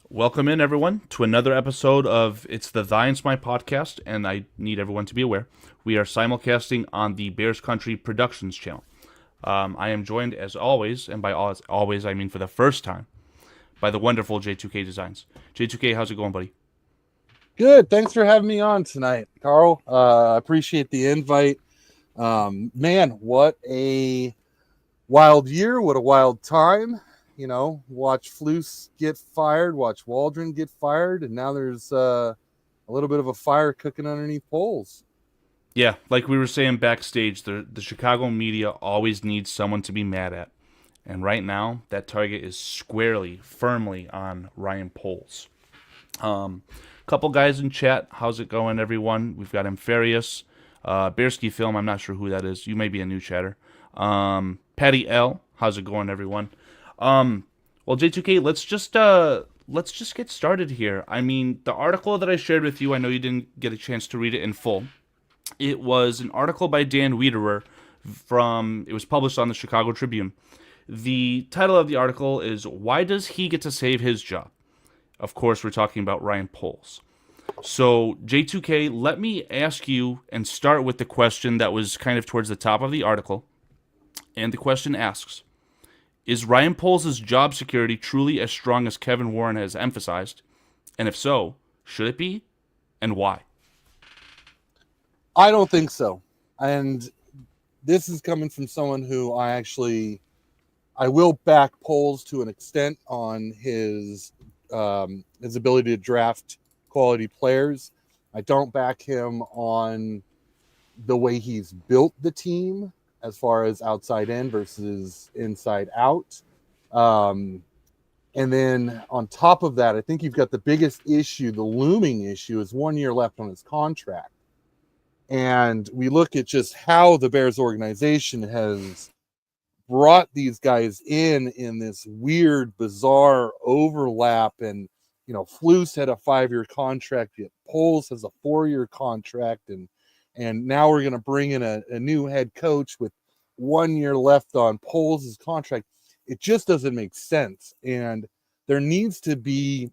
Welcome in, everyone, to another episode of It's the Thy My podcast, and I need everyone to be aware we are simulcasting on the Bears Country Productions channel. I am joined, as always, and by always I mean for the first time, by the wonderful J2Kdesigns. J2K, how's it going, buddy? Good. Thanks for having me on tonight, Karl. I appreciate the invite. Man, what a wild year. What a wild time. Watch Flus get fired, watch Waldron get fired, and now there's a little bit of a fire cooking underneath poles. Yeah, like we were saying backstage, the Chicago media always needs someone to be mad at. And right now, that target is squarely, firmly on Ryan Poles. Couple guys in chat. How's it going, everyone? We've got Ampharius, Bearski Film. I'm not sure who that is. You may be a new chatter. Patty L. How's it going, everyone? Well, J2K, let's just get started here. I mean, the article that I shared with you, I know you didn't get a chance to read it in full. It was an article by Dan Weiderer it was published on the Chicago Tribune. The title of the article is "Why Does He Get to Save His Job?" Of course, we're talking about Ryan Poles. So, J2K, let me ask you and start with the question that was kind of towards the top of the article. And the question asks, is Ryan Poles' job security truly as strong as Kevin Warren has emphasized? And if so, should it be? And why? I don't think so. And this is coming from someone who I will back Poles to an extent on his ability to draft quality players. I don't back him on the way he's built the team as far as outside in versus inside out. And then on top of that, I think you've got the biggest issue, the looming issue, is 1 year left on his contract. And we look at just how the Bears organization has brought these guys in this weird, bizarre overlap. And, Flus had a 5-year contract, yet Poles has a 4-year contract. And now we're going to bring in a new head coach with 1 year left on Poles' contract. It just doesn't make sense. And there needs to be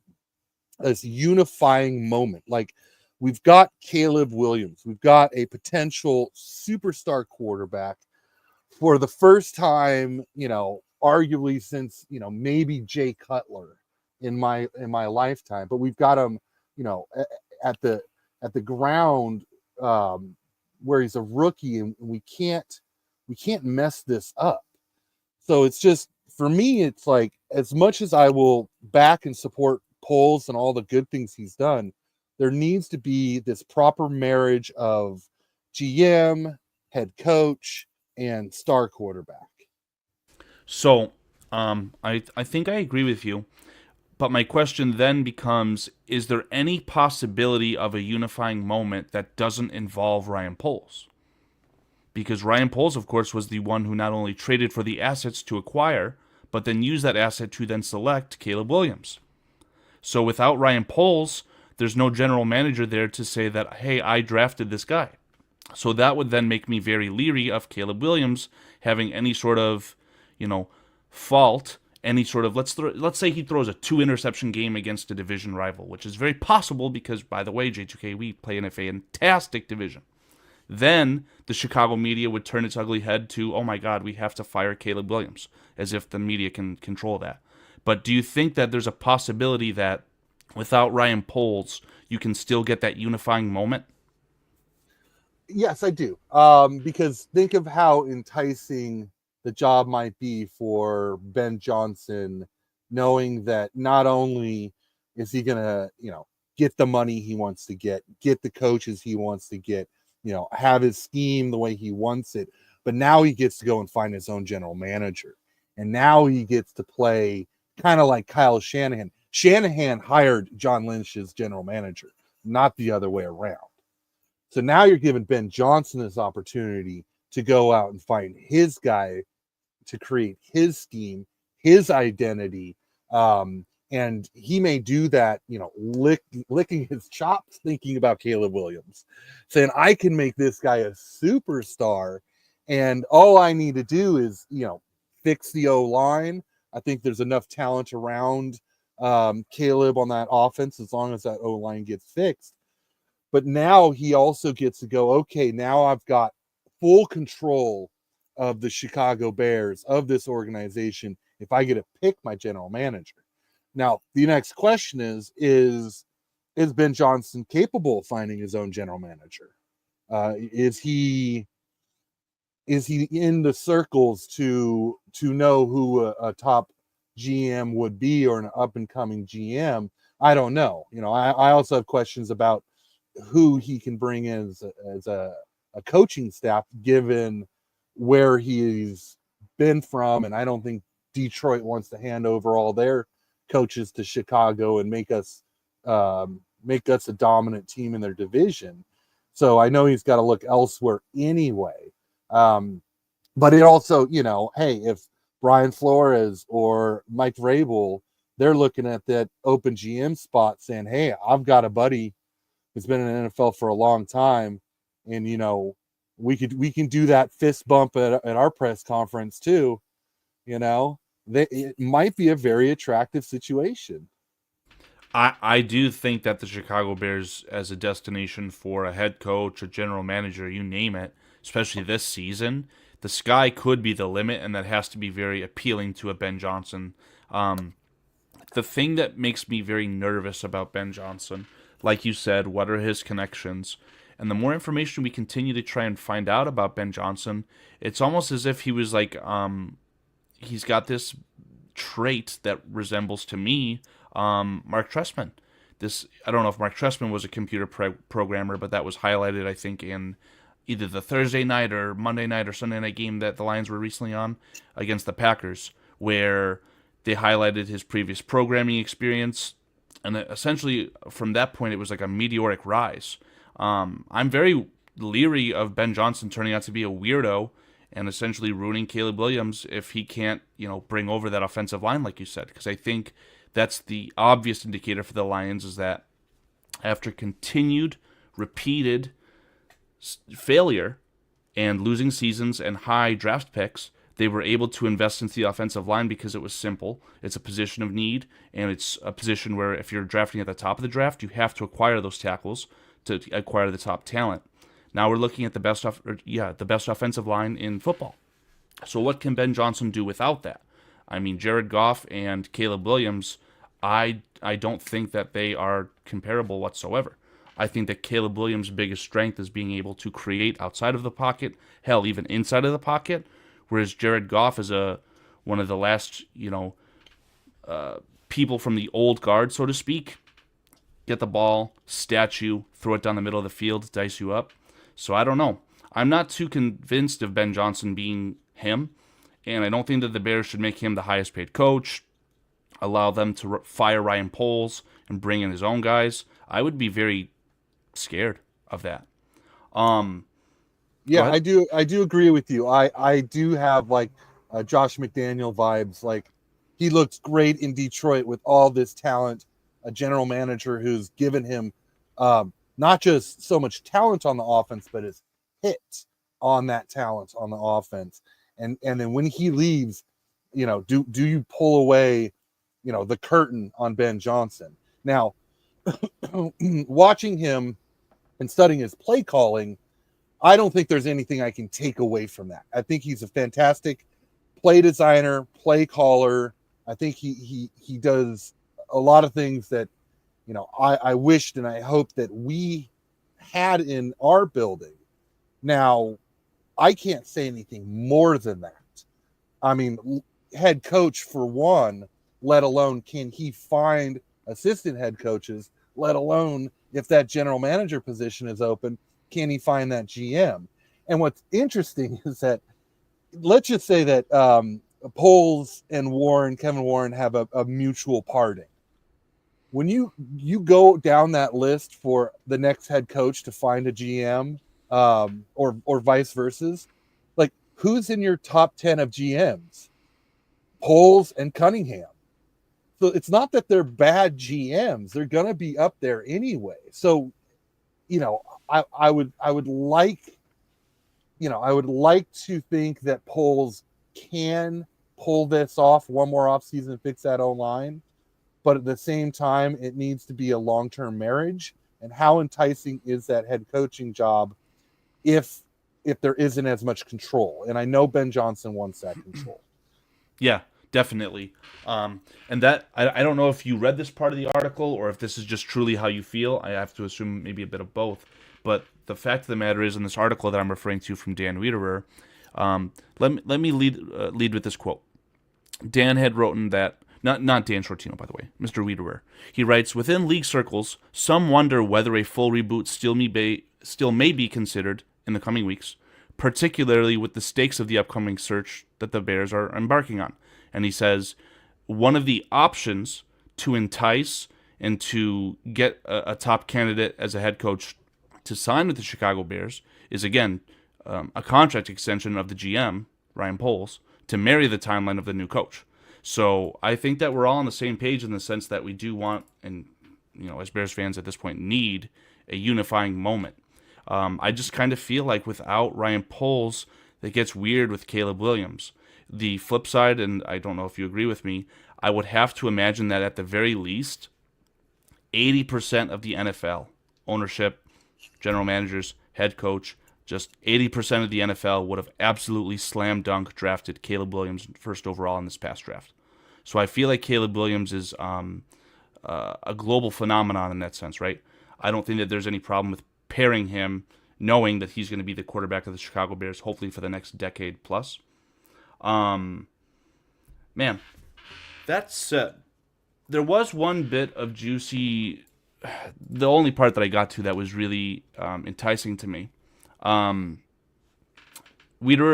this unifying moment. Like, we've got Caleb Williams. We've got a potential superstar quarterback for the first time, arguably since, maybe Jay Cutler in my lifetime. But we've got him, at the ground where he's a rookie, and we can't mess this up. So it's just, for me, it's like, as much as I will back and support Poles and all the good things he's done, there needs to be this proper marriage of GM, head coach, and star quarterback. So, I think I agree with you. But my question then becomes, is there any possibility of a unifying moment that doesn't involve Ryan Poles? Because Ryan Poles, of course, was the one who not only traded for the assets to acquire, but then used that asset to then select Caleb Williams. So without Ryan Poles, there's no general manager there to say that, hey, I drafted this guy. So that would then make me very leery of Caleb Williams having any sort of, fault, any sort of, let's say he throws a 2-interception game against a division rival, which is very possible because, by the way, J2K, we play in a fantastic division. Then the Chicago media would turn its ugly head to, oh my God, we have to fire Caleb Williams, as if the media can control that. But do you think that there's a possibility that without Ryan Poles, you can still get that unifying moment? Yes, I do. Because think of how enticing the job might be for Ben Johnson, knowing that not only is he going to, get the money he wants to get the coaches he wants to get, have his scheme the way he wants it, but now he gets to go and find his own general manager. And now he gets to play kind of like Kyle Shanahan. Shanahan hired John Lynch as general manager, not the other way around. So now you're giving Ben Johnson this opportunity to go out and find his guy to create his scheme, his identity. And he may do that, licking his chops, thinking about Caleb Williams, saying, I can make this guy a superstar. And all I need to do is, fix the O-line. I think there's enough talent around Caleb on that offense as long as that O line gets fixed. But now he also gets to go, okay, now I've got full control of the Chicago Bears, of this organization, if I get to pick my general manager. Now, the next question is Ben Johnson capable of finding his own general manager? Is he in the circles to know who a top GM would be, or an up and coming GM? I don't know. I also have questions about who he can bring in as a coaching staff, given where he's been from. And I don't think Detroit wants to hand over all their coaches to Chicago and make us a dominant team in their division. So I know he's got to look elsewhere anyway. But it also, hey, if Brian Flores or Mike Vrabel, they're looking at that open GM spot saying, hey, I've got a buddy who's been in the NFL for a long time, and we can do that fist bump at our press conference too. It might be a very attractive situation. I do think that the Chicago Bears, as a destination for a head coach, a general manager, you name it, especially this season, the sky could be the limit, and that has to be very appealing to a Ben Johnson. The thing that makes me very nervous about Ben Johnson, like you said, what are his connections? And the more information we continue to try and find out about Ben Johnson, it's almost as if he was like, he's got this trait that resembles to me Mark Trestman. I don't know if Mark Trestman was a computer programmer, but that was highlighted, I think, in either the Thursday night or Monday night or Sunday night game that the Lions were recently on against the Packers, where they highlighted his previous programming experience, and essentially from that point it was like a meteoric rise. I'm very leery of Ben Johnson turning out to be a weirdo and essentially ruining Caleb Williams if he can't, bring over that offensive line like you said, because I think that's the obvious indicator for the Lions, is that after continued, repeated failure and losing seasons and high draft picks, they were able to invest into the offensive line because it was simple. It's a position of need, and it's a position where if you're drafting at the top of the draft, you have to acquire those tackles to acquire the top talent. Now we're looking at the best offensive line in football. So what can Ben Johnson do without that? I mean, Jared Goff and Caleb Williams, I don't think that they are comparable whatsoever. I think that Caleb Williams' biggest strength is being able to create outside of the pocket, hell, even inside of the pocket, whereas Jared Goff is one of the last, people from the old guard, so to speak. Get the ball, statue, throw it down the middle of the field, dice you up. So I don't know. I'm not too convinced of Ben Johnson being him, and I don't think that the Bears should make him the highest paid coach, allow them to fire Ryan Poles and bring in his own guys. I would be very scared of that. Yeah, I do agree with you. I do have like Josh McDaniel vibes. Like, he looks great in Detroit with all this talent, a general manager who's given him not just so much talent on the offense, but his hit on that talent on the offense. And then when he leaves, do you pull away, the curtain on Ben Johnson? Now, watching him and studying his play calling, I don't think there's anything I can take away from that. I think he's a fantastic play designer, play caller. I think he does a lot of things that, I wished and I hoped that we had in our building. Now, I can't say anything more than that. I mean, head coach for one, let alone can he find assistant head coaches, let alone if that general manager position is open, can he find that GM? And what's interesting is that, let's just say that Poles and Kevin Warren have a mutual parting. When you go down that list for the next head coach to find a GM, or vice versa, like, who's in your top 10 of GMs? Poles and Cunningham. So it's not that they're bad GMs; they're going to be up there anyway. So, I would like to think that Poles can pull this off one more offseason and fix that O line. but at the same time, it needs to be a long-term marriage. And how enticing is that head coaching job if there isn't as much control? And I know Ben Johnson wants that control. Yeah, definitely. And that I don't know if you read this part of the article or if this is just truly how you feel. I have to assume maybe a bit of both. But the fact of the matter is, in this article that I'm referring to from Dan Weiderer, let me lead with this quote. Dan had written that, not Dan Shortino, by the way, Mr. Weiderer. He writes, within league circles, some wonder whether a full reboot still may be considered in the coming weeks, particularly with the stakes of the upcoming search that the Bears are embarking on. And he says, one of the options to entice and to get a top candidate as a head coach to sign with the Chicago Bears is, again, a contract extension of the GM, Ryan Poles, to marry the timeline of the new coach. So I think that we're all on the same page in the sense that we do want, and as Bears fans at this point, need a unifying moment. I just kind of feel like without Ryan Poles, it gets weird with Caleb Williams. The flip side, and I don't know if you agree with me, I would have to imagine that at the very least, 80% of the NFL, ownership, general managers, head coach, just 80% of the NFL would have absolutely slam dunk drafted Caleb Williams first overall in this past draft. So I feel like Caleb Williams is a global phenomenon in that sense, right? I don't think that there's any problem with pairing him, knowing that he's going to be the quarterback of the Chicago Bears, hopefully for the next decade plus. Man, that said, there was one bit of juicy, the only part that I got to that was really enticing to me. Weiderer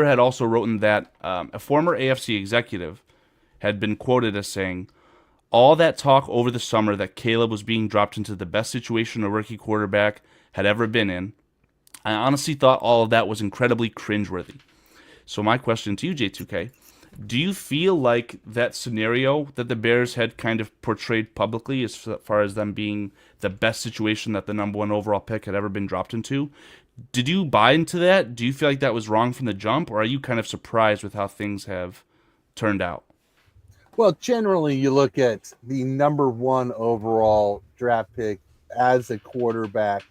had also written that a former AFC executive had been quoted as saying, all that talk over the summer that Caleb was being dropped into the best situation a rookie quarterback had ever been in, I honestly thought all of that was incredibly cringeworthy. So my question to you, J2K, do you feel like that scenario that the Bears had kind of portrayed publicly as far as them being the best situation that the number one overall pick had ever been dropped into, did you buy into that? Do you feel like that was wrong from the jump, or are you kind of surprised with how things have turned out? Well, generally, you look at the number one overall draft pick as a quarterback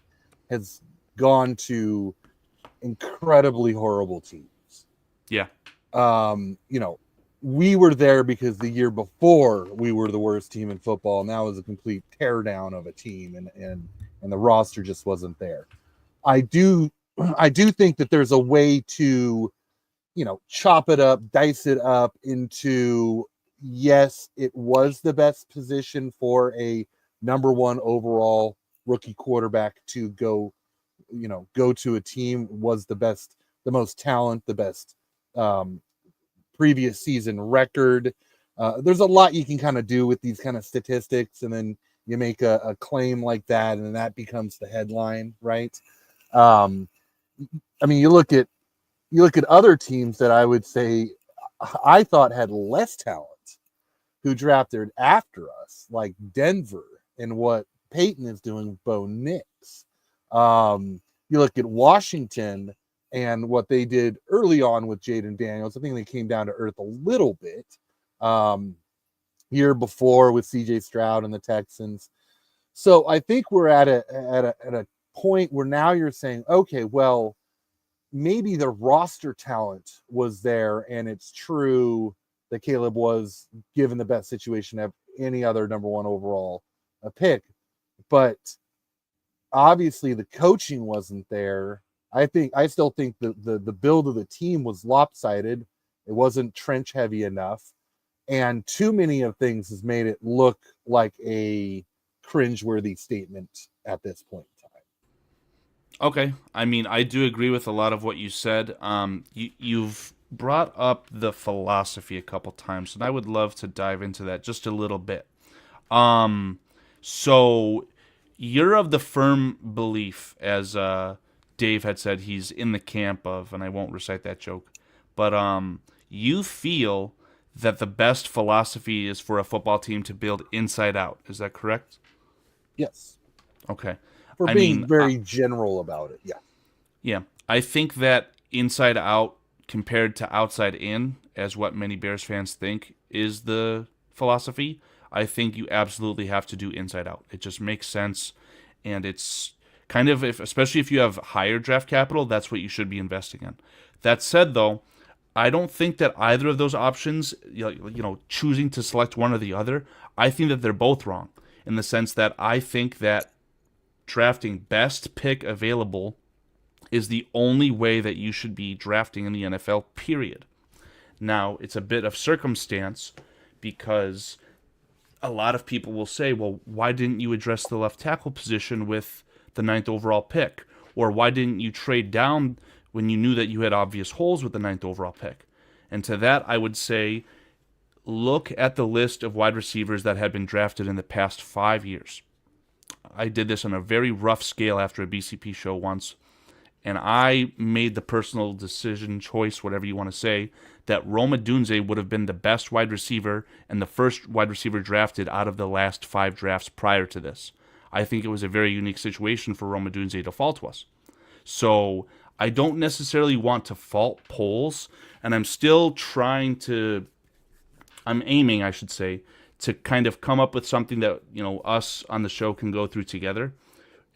has gone to incredibly horrible teams. Yeah. We were there because the year before we were the worst team in football, and that was a complete teardown of a team, and the roster just wasn't there. I do think that there's a way to, chop it up, dice it up into, yes, it was the best position for a number one overall rookie quarterback to go to a team, was the best, the most talent, the best previous season record. There's a lot you can kind of do with these kind of statistics, and then you make a claim like that, and then that becomes the headline, right? You look at other teams that I would say I thought had less talent who drafted after us, like Denver and what Peyton is doing with Bo Nix. You look at Washington and what they did early on with Jaden Daniels. I think they came down to earth a little bit year before with CJ Stroud and the Texans. So I think we're at a point where now you're saying, okay, well, maybe the roster talent was there, and it's true that Caleb was given the best situation of any other number one overall pick, but obviously the coaching wasn't there. I still think the build of the team was lopsided. It wasn't trench heavy enough, and too many of things has made it look like a cringeworthy statement at this point in time. Okay. I do agree with a lot of what you said. You've brought up the philosophy a couple times, and I would love to dive into that just a little bit. So you're of the firm belief, as Dave had said, he's in the camp of, and I won't recite that joke, but you feel that the best philosophy is for a football team to build inside out. Is that correct? Yes. Okay. For being very general about it, yeah. Yeah. I think that inside out compared to outside in, as what many Bears fans think is the philosophy, I think you absolutely have to do inside out. It just makes sense, and it's kind of, especially if you have higher draft capital, that's what you should be investing in. That said, though, I don't think that either of those options, choosing to select one or the other, I think that they're both wrong in the sense that I think that drafting best pick available is the only way that you should be drafting in the NFL, period. Now, it's a bit of circumstance because a lot of people will say, well, why didn't you address the left tackle position with the ninth overall pick? Or why didn't you trade down when you knew that you had obvious holes with the ninth overall pick? And to that, I would say, look at the list of wide receivers that had been drafted in the past 5 years. I did this on a very rough scale after a BCP show once, and I made the personal decision, choice, whatever you want to say, that Rome Odunze would have been the best wide receiver and the first wide receiver drafted out of the last 5 drafts prior to this. I think it was a very unique situation for Rome Odunze to fall to us. So I don't necessarily want to fault polls, and I'm aiming, I should say, to kind of come up with something that, us on the show can go through together,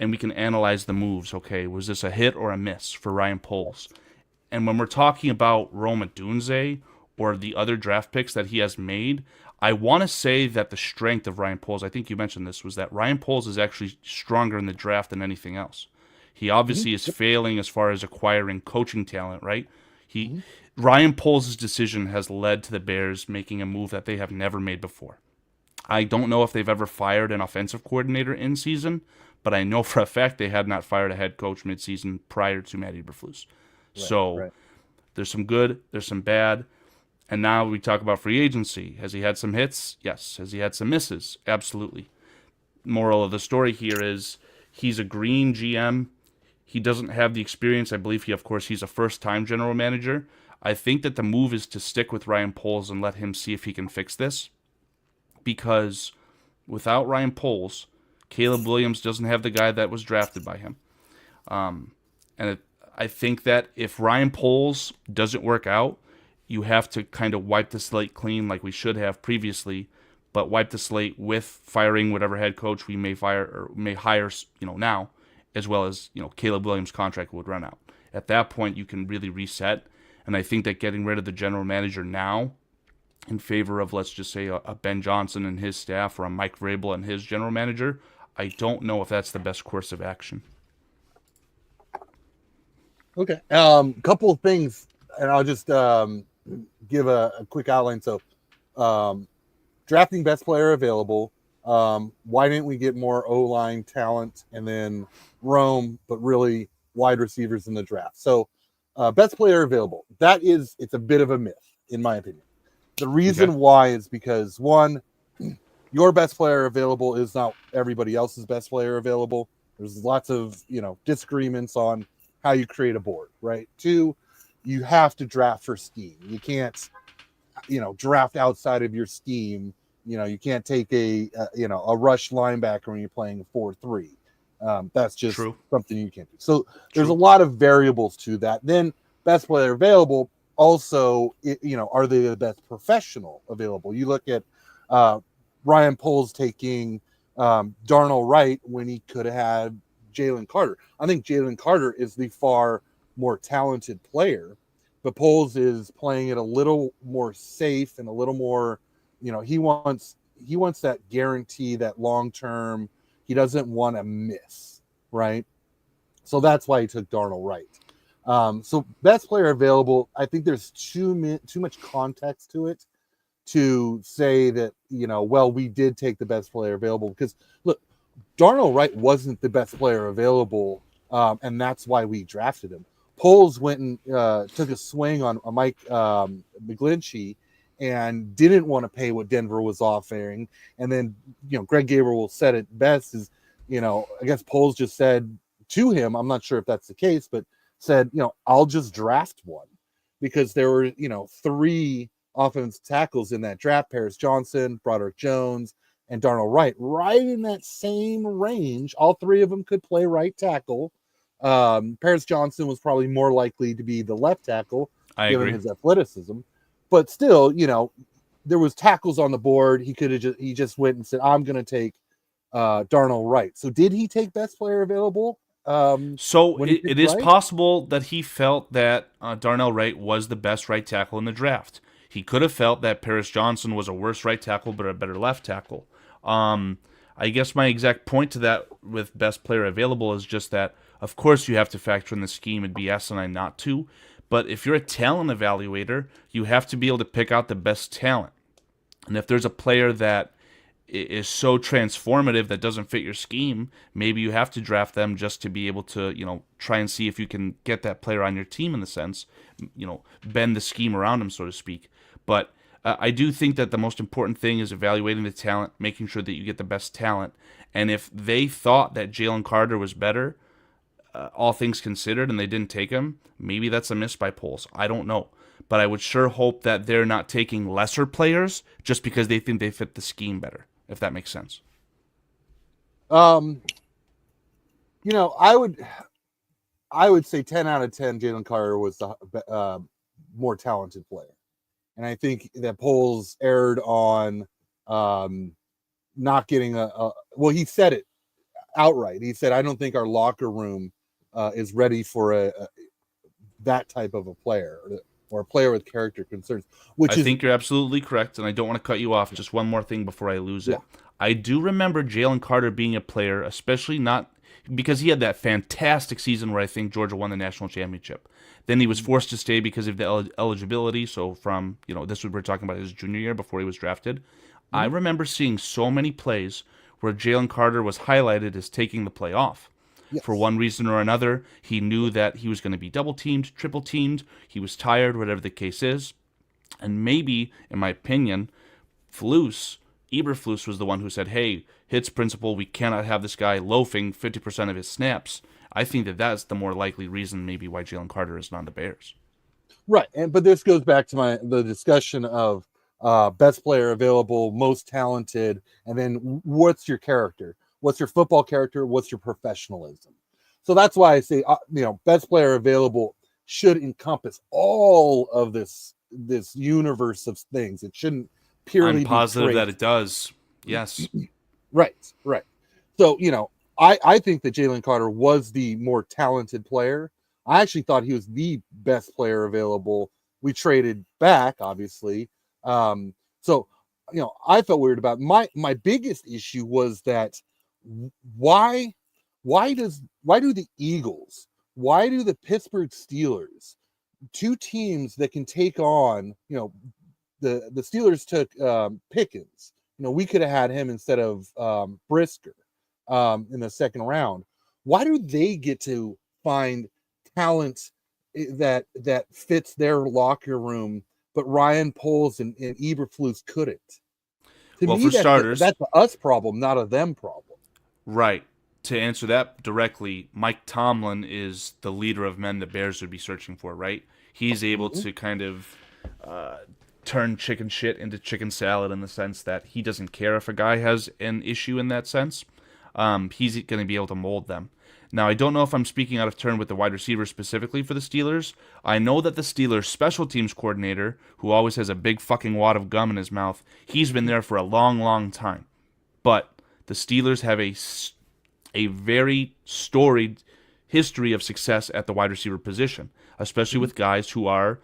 and we can analyze the moves. Okay, was this a hit or a miss for Ryan Poles? And when we're talking about Rome Odunze or the other draft picks that he has made, I want to say that the strength of Ryan Poles, I think you mentioned this, was that Ryan Poles is actually stronger in the draft than anything else. He obviously is failing as far as acquiring coaching talent, right? Ryan Poles' decision has led to the Bears making a move that they have never made before. I don't know if they've ever fired an offensive coordinator in season, but I know for a fact they had not fired a head coach midseason prior to Matt Eberflus. Right. There's some good, there's some bad, and now we talk about free agency. Has he had some hits? Yes. Has he had some misses? Absolutely. Moral of the story here is he's a green GM. He doesn't have the experience. I believe he's a first-time general manager. I think that the move is to stick with Ryan Poles and let him see if he can fix this. Because without Ryan Poles, Caleb Williams doesn't have the guy that was drafted by him. I think that if Ryan Poles doesn't work out, you have to kind of wipe the slate clean like we should have previously, but wipe the slate with firing whatever head coach we may hire now, as well as Caleb Williams' contract would run out. At that point, you can really reset, and I think that getting rid of the general manager now in favor of, let's just say, a Ben Johnson and his staff or a Mike Vrabel and his general manager, I don't know if that's the best course of action. Okay. Couple of things, and I'll just give a quick outline. So, drafting best player available. Why didn't we get more O-line talent and then Rome, but really wide receivers in the draft? So, best player available. It's a bit of a myth, in my opinion. The reason why is because, one, your best player available is not everybody else's best player available. There's lots of, disagreements on how you create a board, right? Two, you have to draft for scheme. You can't, draft outside of your scheme. You can't take a rush linebacker when you're playing a 4-3. That's just something you can't do. So there's a lot of variables to that. Then best player available. Also, are they the best professional available? You look at Ryan Poles taking Darnell Wright when he could have had Jalen Carter. I think Jalen Carter is the far more talented player, but Poles is playing it a little more safe and a little more, he wants that guarantee, that long term. He doesn't want to miss, right? So that's why he took Darnell Wright. So best player available, I think there's too much context to it to say that, we did take the best player available, because look, Darnell Wright wasn't the best player available, and that's why we drafted him. Poles went and took a swing on Mike McGlinchey and didn't want to pay what Denver was offering. And then, Greg Gabriel said it best is, I guess Poles just said to him, I'm not sure if that's the case, but said, I'll just draft one, because there were, 3 offensive tackles in that draft: Paris Johnson, Broderick Jones, and Darnell Wright, right in that same range. All 3 of them could play right tackle. Paris Johnson was probably more likely to be the left tackle, given his athleticism. But still, there was tackles on the board. He just went and said, I'm going to take Darnell Wright. So did he take best player available? So When he it picked is Wright? possible that he felt that Darnell Wright was the best right tackle in the draft. He could have felt that Paris Johnson was a worse right tackle but a better left tackle. I guess my exact point to that with best player available is just that, of course, you have to factor in the scheme. It'd be asinine not to. But if you're a talent evaluator, you have to be able to pick out the best talent. And if there's a player that is so transformative that doesn't fit your scheme, maybe you have to draft them just to be able to, try and see if you can get that player on your team in the sense, bend the scheme around him, so to speak. But I do think that the most important thing is evaluating the talent, making sure that you get the best talent. And if they thought that Jalen Carter was better, all things considered, and they didn't take him, maybe that's a miss by polls. I don't know. But I would sure hope that they're not taking lesser players just because they think they fit the scheme better, if that makes sense. Um, I would say 10 out of 10, Jalen Carter was the more talented player. And I think that polls erred on not getting well, he said it outright. He said, I don't think our locker room is ready for that type of a player or a player with character concerns. I think you're absolutely correct, and I don't want to cut you off. Just one more thing before I lose it. I do remember Jalen Carter being a player, especially not because he had that fantastic season where I think Georgia won the national championship. Then he was forced to stay because of the eligibility. So from, this we're talking about his junior year before he was drafted. Mm-hmm. I remember seeing so many plays where Jalen Carter was highlighted as taking the play off. Yes. For one reason or another, he knew that he was going to be double-teamed, triple-teamed, he was tired, whatever the case is. And maybe, in my opinion, Eberflus was the one who said, hey, hits principle, we cannot have this guy loafing 50% of his snaps. I think that that's the more likely reason maybe why Jalen Carter is not on the Bears. Right, but this goes back to the discussion of best player available, most talented, and then what's your character? What's your football character? What's your professionalism? So that's why I say, best player available should encompass all of this universe of things. It shouldn't purely I'm positive be that it does. Yes. Right. So, I think that Jalen Carter was the more talented player. I actually thought he was the best player available. We traded back, obviously. So, I felt weird about it. My biggest issue was that why do the Eagles, why do the Pittsburgh Steelers, two teams that can take on, the Steelers took Pickens. We could have had him instead of Brisker in the second round. Why do they get to find talent that fits their locker room, but Ryan Poles and Eberflus couldn't? To me, that's an us problem, not a them problem. Right. To answer that directly, Mike Tomlin is the leader of men the Bears would be searching for, right? He's able to kind of turn chicken shit into chicken salad in the sense that he doesn't care if a guy has an issue in that sense. He's going to be able to mold them. Now, I don't know if I'm speaking out of turn with the wide receiver specifically for the Steelers. I know that the Steelers special teams coordinator, who always has a big fucking wad of gum in his mouth, he's been there for a long, long time. But the Steelers have a very storied history of success at the wide receiver position, especially with guys who are,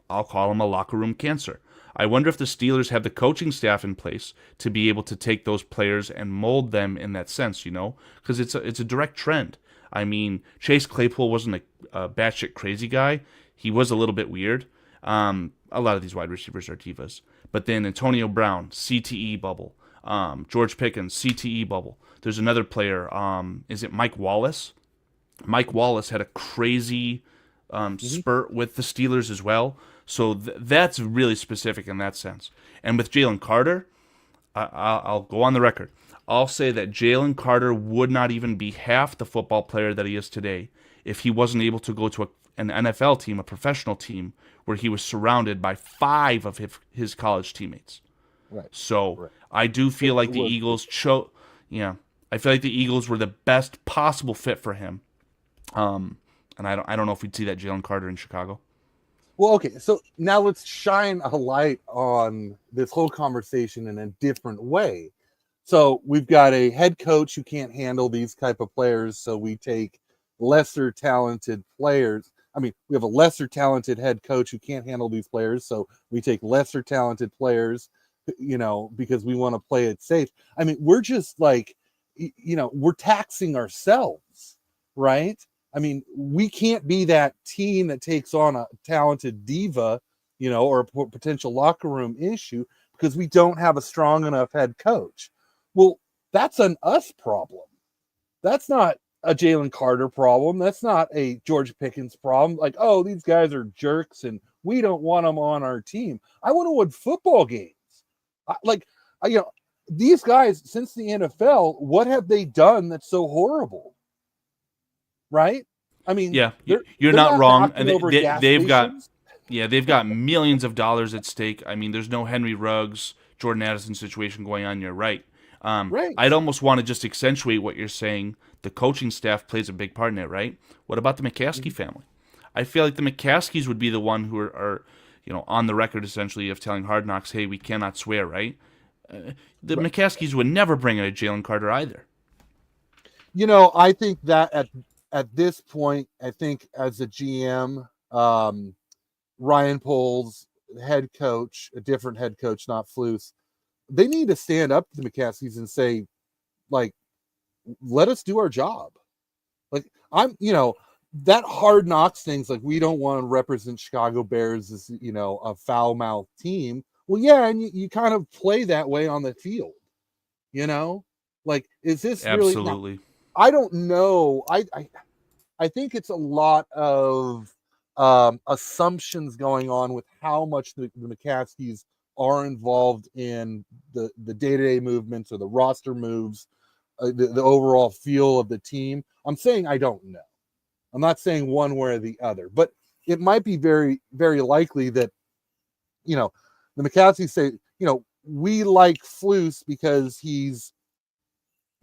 I'll call them a locker room cancer. I wonder if the Steelers have the coaching staff in place to be able to take those players and mold them in that sense, because it's a direct trend. I mean, Chase Claypool wasn't a batshit crazy guy. He was a little bit weird. A lot of these wide receivers are divas. But then Antonio Brown, CTE bubble. George Pickens, CTE bubble. There's another player. Is it Mike Wallace? Mike Wallace had a crazy spurt with the Steelers as well. So that's really specific in that sense. And with Jalen Carter, I'll go on the record. I'll say that Jalen Carter would not even be half the football player that he is today if he wasn't able to go to an NFL team, a professional team, where he was surrounded by 5 of his college teammates. Right. So right. I do feel like the Eagles I feel like the Eagles were the best possible fit for him. And I don't know if we'd see that Jalen Carter in Chicago. Well, okay, so now let's shine a light on this whole conversation in a different way. So we've got a head coach who can't handle these type of players, so we take lesser talented players. I mean, we have a lesser talented head coach who can't handle these players, so we take lesser talented players, because we want to play it safe. I mean, we're just like, we're taxing ourselves, right? I mean, we can't be that team that takes on a talented diva, or a potential locker room issue because we don't have a strong enough head coach. Well, that's an us problem. That's not a Jalen Carter problem. That's not a George Pickens problem. Like, oh, these guys are jerks and we don't want them on our team. I want to win football games. Like, these guys since the NFL, what have they done that's so horrible? Right? I mean, Yeah, you're they're not not wrong. knocking And over gas they've got stations. yeah, they've got millions of dollars at stake. I mean, there's no Henry Ruggs, Jordan Addison situation going on. You're right. Right. I'd almost want to just accentuate what you're saying. The coaching staff plays a big part in it, right? What about the McCaskey Mhm. family? I feel like the McCaskies would be the one who are on the record essentially of telling Hard Knocks, hey, we cannot swear, right? The Right. McCaskies would never bring in a Jalen Carter either. I think that at this point, I think as a GM, Ryan Poles, head coach, a different head coach, not Flus, they need to stand up to the McCaskies and say, like, let us do our job. Like, that Hard Knocks things, like, we don't want to represent Chicago Bears as, a foul mouth team. Well, yeah, and you kind of play that way on the field, you know? Like, is this really now? Absolutely. I don't know. I think it's a lot of assumptions going on with how much the McCaskies are involved in the day-to-day movements or the roster moves, the overall feel of the team. I'm saying I don't know. I'm not saying one way or the other, but it might be very, very likely that, the McCaskies say, we like Flus because he's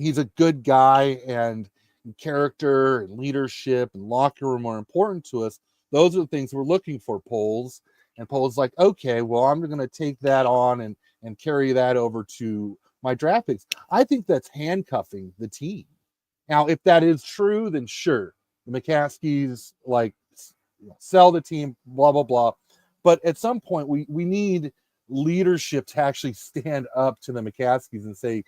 a good guy and character and leadership and locker room are important to us. Those are the things we're looking for, Poles. And Poles like, okay, well, I'm going to take that on and carry that over to my draft picks. I think that's handcuffing the team. Now, if that is true, then sure, the McCaskies like sell the team, blah blah blah. But at some point, we need leadership to actually stand up to the McCaskies and say,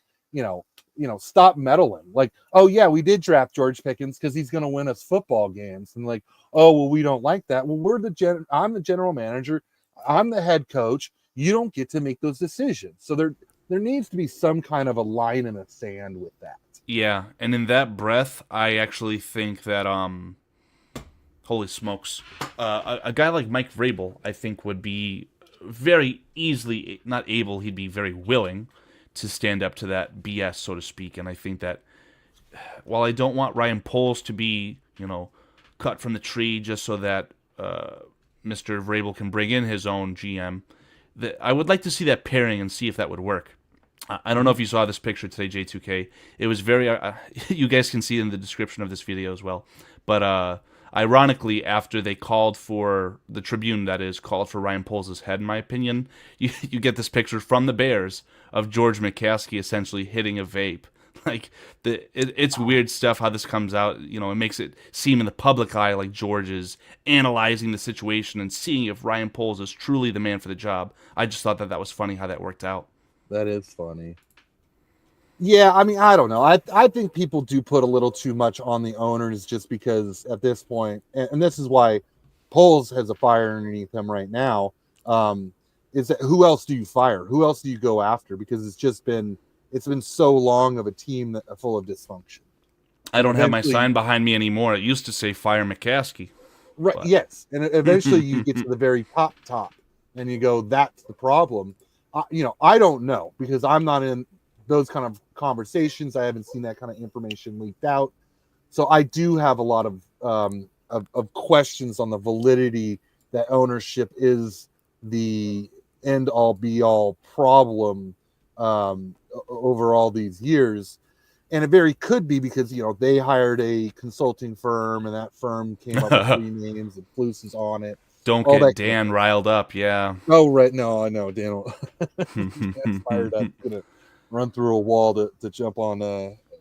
stop meddling. Like, oh yeah, we did draft George Pickens because he's going to win us football games, and like, oh well, we don't like that. Well, I'm the general manager, I'm the head coach. You don't get to make those decisions. So there needs to be some kind of a line in the sand with that. Yeah, and in that breath, I actually think that holy smokes, a guy like Mike Vrabel, I think would be very easily not able. He'd be very willing to stand up to that BS, so to speak. And I think that while I don't want Ryan Poles to be, cut from the tree just so that Mr. Vrabel can bring in his own GM, that I would like to see that pairing and see if that would work. I don't know if you saw this picture today, J2K. It was very. You guys can see it in the description of this video as well. But ironically, after they called for the Tribune, that is, called for Ryan Poles' head, in my opinion, you get this picture from the Bears of George McCaskey essentially hitting a vape. Like it's weird stuff how this comes out. It makes it seem in the public eye like George is analyzing the situation and seeing if Ryan Poles is truly the man for the job. I just thought that was funny how that worked out. That is funny. Yeah, I mean, I don't know. I think people do put a little too much on the owners just because at this point, and this is why Poles has a fire underneath him right now. Is that who else do you fire? Who else do you go after? Because it's been so long of a team full of dysfunction. I And don't have my eventually, sign behind me anymore. It used to say "Fire McCaskey," right? but Yes, and eventually you get to the very top, and you go, "That's the problem." I don't know because I'm not in those kind of conversations. I haven't seen that kind of information leaked out, so I do have a lot of questions on the validity that ownership is the end all be all problem over all these years. And it very could be because they hired a consulting firm and that firm came up with three names and Flus is on it. Don't all get that kind of Dan stuff. riled up. Yeah. Oh, right. No, I know. Dan will he gets fired up. He's gonna run through a wall to jump on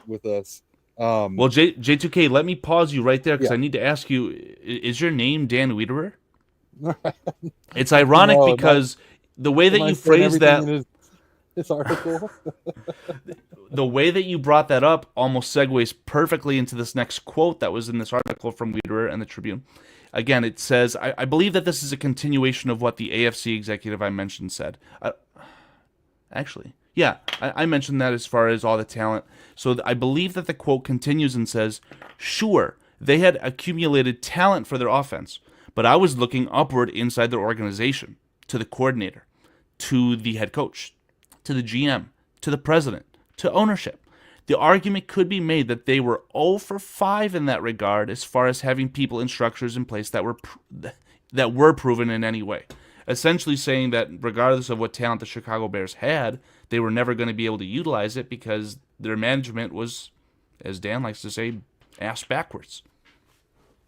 with us. Well, J2K, let me pause you right there because Yeah. I need to ask you: is your name Dan Weiderer? It's ironic No, not because the way that am I you saying phrased everything that, in his article? the way that you brought that up, almost segues perfectly into this next quote that was in this article from Weiderer and the Tribune. Again, it says, I believe that this is a continuation of what the AFC executive I mentioned said. Actually, yeah, I mentioned that as far as all the talent. So I believe that the quote continues and says, sure, they had accumulated talent for their offense, but I was looking upward inside their organization, to the coordinator, to the head coach, to the GM, to the president, to ownership. The argument could be made that they were 0 for 5 in that regard as far as having people and structures in place that were proven in any way. Essentially saying that regardless of what talent the Chicago Bears had, they were never going to be able to utilize it because their management was, as Dan likes to say, ass backwards.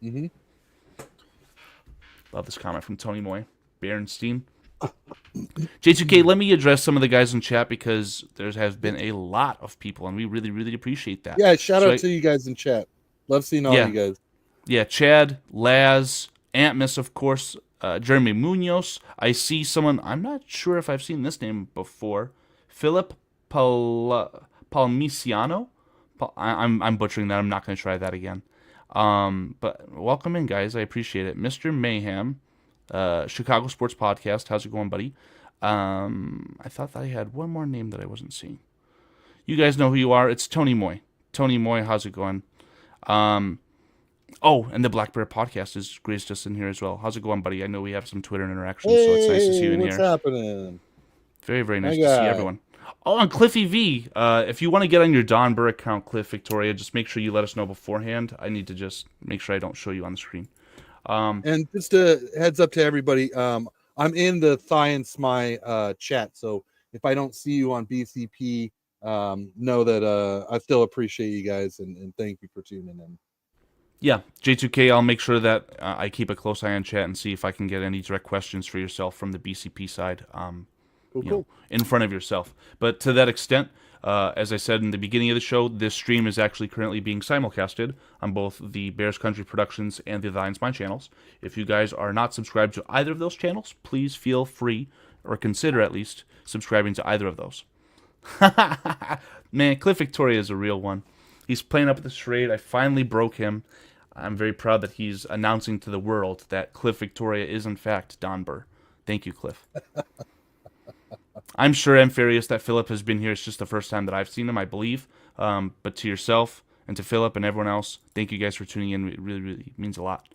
Mm-hmm. Love this comment from Tony Moy. Berenstein. J2K, let me address some of the guys in chat because there has been a lot of people, and we really, really appreciate that. Yeah, shout So out to you guys in chat. Love seeing all yeah, you guys. yeah, Chad, Laz, Antmis, of course, Jeremy Munoz. I see someone, I'm not sure if I've seen this name before. Philip Palmiciano. I'm butchering that. I'm not going to try that again. But welcome in, guys. I appreciate it. Mr. Mayhem, Chicago Sports Podcast. How's it going, buddy? I thought that I had one more name that I wasn't seeing. You guys know who you are. It's Tony Moy. Tony Moy, how's it going? Oh, and the Black Bear Podcast is graced us in here as well. How's it going, buddy? I know we have some Twitter interactions, so it's nice to see you in What's here. happening? Very, very My nice to see guy. everyone. Oh, and Cliffy V. If you want to get on your Don Burr account, Cliff Victoria, just make sure you let us know beforehand. I need to just make sure I don't show you on the screen. And just a heads up to everybody, I'm in the Thigh and Smy chat, so if I don't see you on BCP, know that I still appreciate you guys and thank you for tuning in. Yeah, J2K, I'll make sure that I keep a close eye on chat and see if I can get any direct questions for yourself from the BCP side. Cool. In front of yourself. But to that extent, as I said in the beginning of the show, this stream is actually currently being simulcasted on both the Bears Country Productions and the Thigh and Spine channels. If you guys are not subscribed to either of those channels, please feel free, or consider at least, subscribing to either of those. Man, Cliff Victoria is a real one. He's playing up at the charade. I finally broke him. I'm very proud that he's announcing to the world that Cliff Victoria is in fact Don Burr. Thank you, Cliff. I'm sure I'm furious that Philip has been here. It's just the first time that I've seen him, I believe. But to yourself and to Philip and everyone else, thank you guys for tuning in. It really, really means a lot.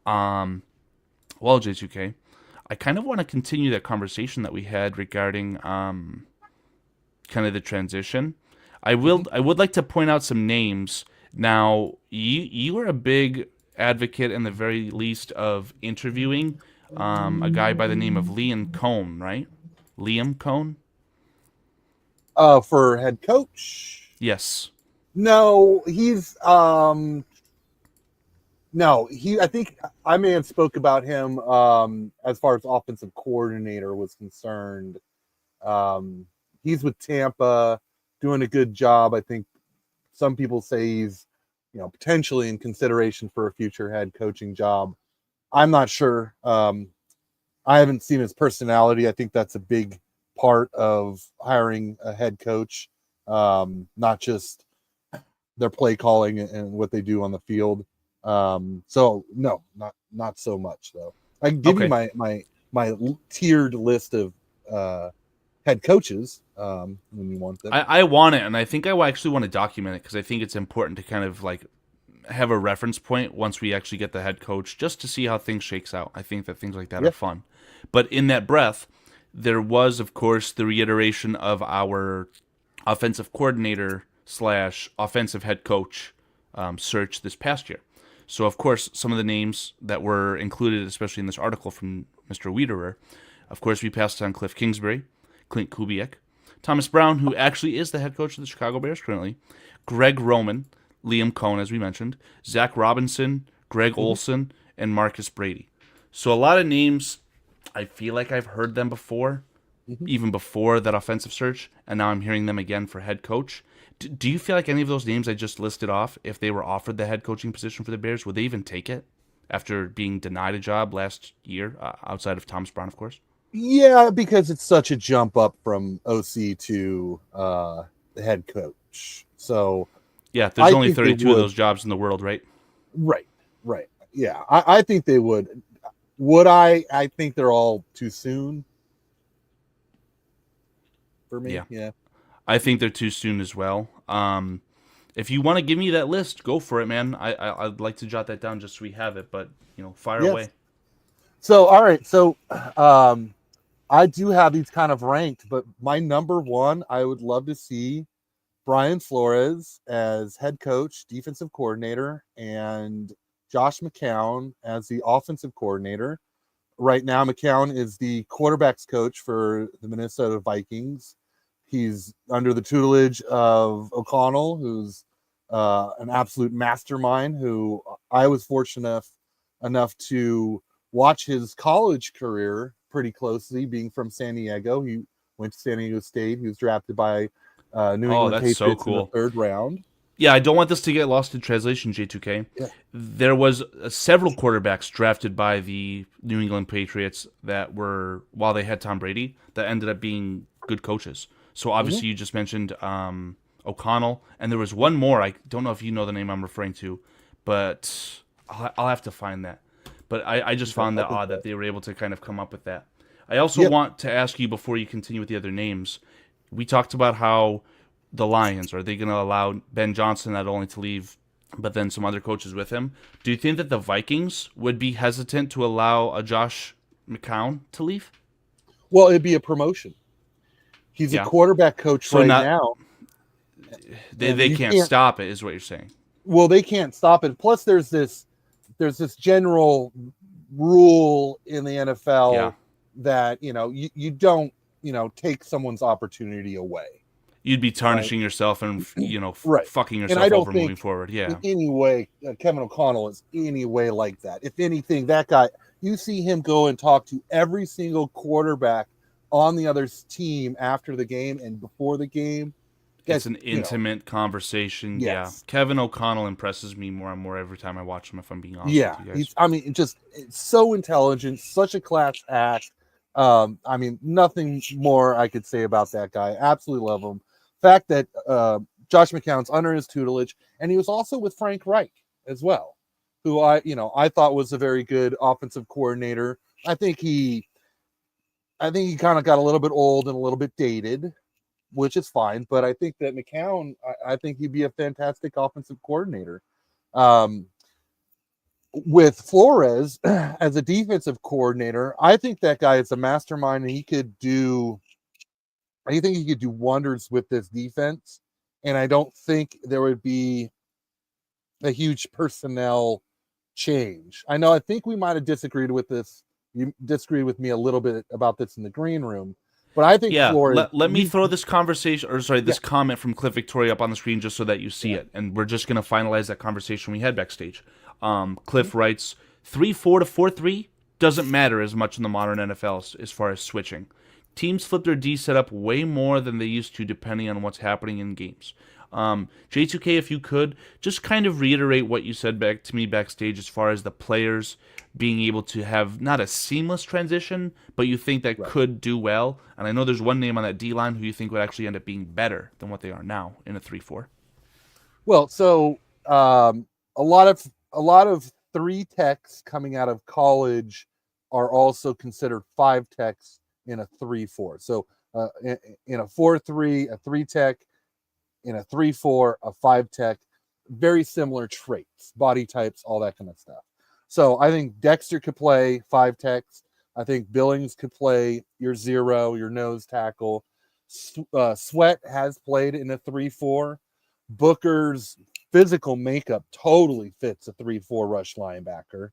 Well, J2K, I kind of want to continue that conversation that we had regarding kind of the transition. I would like to point out some names. Now, you are a big advocate, in the very least, of interviewing a guy by the name of Liam Cohn, right? Liam Cohn? For head coach? Yes. No, he's I think I may have spoke about him as far as offensive coordinator was concerned. He's with Tampa, doing a good job. I think some people say he's, potentially in consideration for a future head coaching job. I'm not sure. I haven't seen his personality. I think that's a big part of hiring a head coach, not just their play calling and what they do on the field. So no, not so much though. I can give you my tiered list of head coaches when you want them. I want it, and I think I actually want to document it because I think it's important to kind of like have a reference point once we actually get the head coach, just to see how things shakes out. I think that things like that are fun. But in that breath, there was, of course, the reiteration of our offensive coordinator / offensive head coach search this past year. So, of course, some of the names that were included, especially in this article from Mr. Weiderer, of course, we passed on Cliff Kingsbury, Clint Kubiak, Thomas Brown, who actually is the head coach of the Chicago Bears currently, Greg Roman, Liam Cohn, as we mentioned, Zach Robinson, Greg Olson, and Marcus Brady. So a lot of names, I feel like I've heard them before, Mhm. even before that offensive search, and now I'm hearing them again for head coach. Do you feel like any of those names I just listed off, if they were offered the head coaching position for the Bears, would they even take it after being denied a job last year, outside of Thomas Brown, of course? Yeah, because it's such a jump up from OC to the head coach. So Yeah, there's I only think they 32 of would. those jobs in the world, right? Right, right. Yeah, I think they would. Would I? I think they're all too soon for me. Yeah, Yeah. I think they're too soon as well. If you want to give me that list, go for it, man. I'd like to jot that down just so we have it, but fire Yes. away. So all right. So um, I do have these kind of ranked, but my number one, I would love to see Brian Flores as head coach, defensive coordinator, and Josh McCown as the offensive coordinator. Right now, McCown is the quarterbacks coach for the Minnesota Vikings. He's under the tutelage of O'Connell, who's an absolute mastermind. Who I was fortunate enough to watch his college career pretty closely, being from San Diego. He went to San Diego State. He was drafted by New Oh, England that's so Patriots in the cool. third round. Yeah, I don't want this to get lost in translation, J2K. Yeah. There was several quarterbacks drafted by the New England Patriots that were, while they had Tom Brady, that ended up being good coaches. So Mhm. obviously you just mentioned O'Connell, and there was one more. I don't know if you know the name I'm referring to, but I'll have to find that. But I just Okay, found I'll that think odd about that it. they were able to kind of come up with that. I also Yep. want to ask you before you continue with the other names. We talked about how the Lions, are they going to allow Ben Johnson not only to leave, but then some other coaches with him? Do you think that the Vikings would be hesitant to allow a Josh McCown to leave? Well, it'd be a promotion. He's a Yeah. quarterback coach So right not now, and they you can't can't. stop it, is what you're saying. Well, they can't stop it. Plus, there's this general rule in the Yeah. NFL that you don't take someone's opportunity away, You'd be right? tarnishing yourself and Right. fucking And I yourself don't over moving think forward. in Yeah. any way Kevin O'Connell is any way like that. If anything, that guy, you see him go and talk to every single quarterback on the other team after the game and before the game. It's Guys, an intimate conversation. Yeah. yes. Kevin O'Connell impresses me more and more every time I watch him, if I'm being honest with Yeah, you guys. he's. I mean, just it's so intelligent, such a class act. I mean, nothing more I could say about that guy. Absolutely love him. Fact that Josh McCown's under his tutelage, and he was also with Frank Reich as well, who I thought was a very good offensive coordinator. I think he, I think he kind of got a little bit old and a little bit dated, which is fine. But I think that McCown, I think he'd be a fantastic offensive coordinator. Um, with Flores as a defensive coordinator, I think that guy is a mastermind and I think he could do wonders with this defense. And I don't think there would be a huge personnel change. I think we might have disagreed with this. You disagreed with me a little bit about this in the green room, but I think Yeah, Flores, let me throw this conversation, or sorry, yeah, this comment from Cliff Victoria up on the screen just so that you see yeah. it. And we're just going to finalize that conversation we had backstage. Cliff Mhm. writes 3-4 to 4-3 doesn't matter as much in the modern NFL as far as switching. Teams flip their D setup way more than they used to depending on what's happening in games. J2K, if you could, just kind of reiterate what you said back to me backstage as far as the players being able to have not a seamless transition, but you think that Right. could do well. And I know there's one name on that D line who you think would actually end up being better than what they are now in a 3-4. Well, so um, a lot of three techs coming out of college are also considered five techs in a 3-4. So in a 4-3, a three tech, in a 3-4, a five tech, very similar traits, body types, all that kind of stuff. So I think Dexter could play five techs. I think Billings could play your zero, your nose tackle. Sweat has played in a 3-4. Booker's physical makeup totally fits a 3-4 rush linebacker.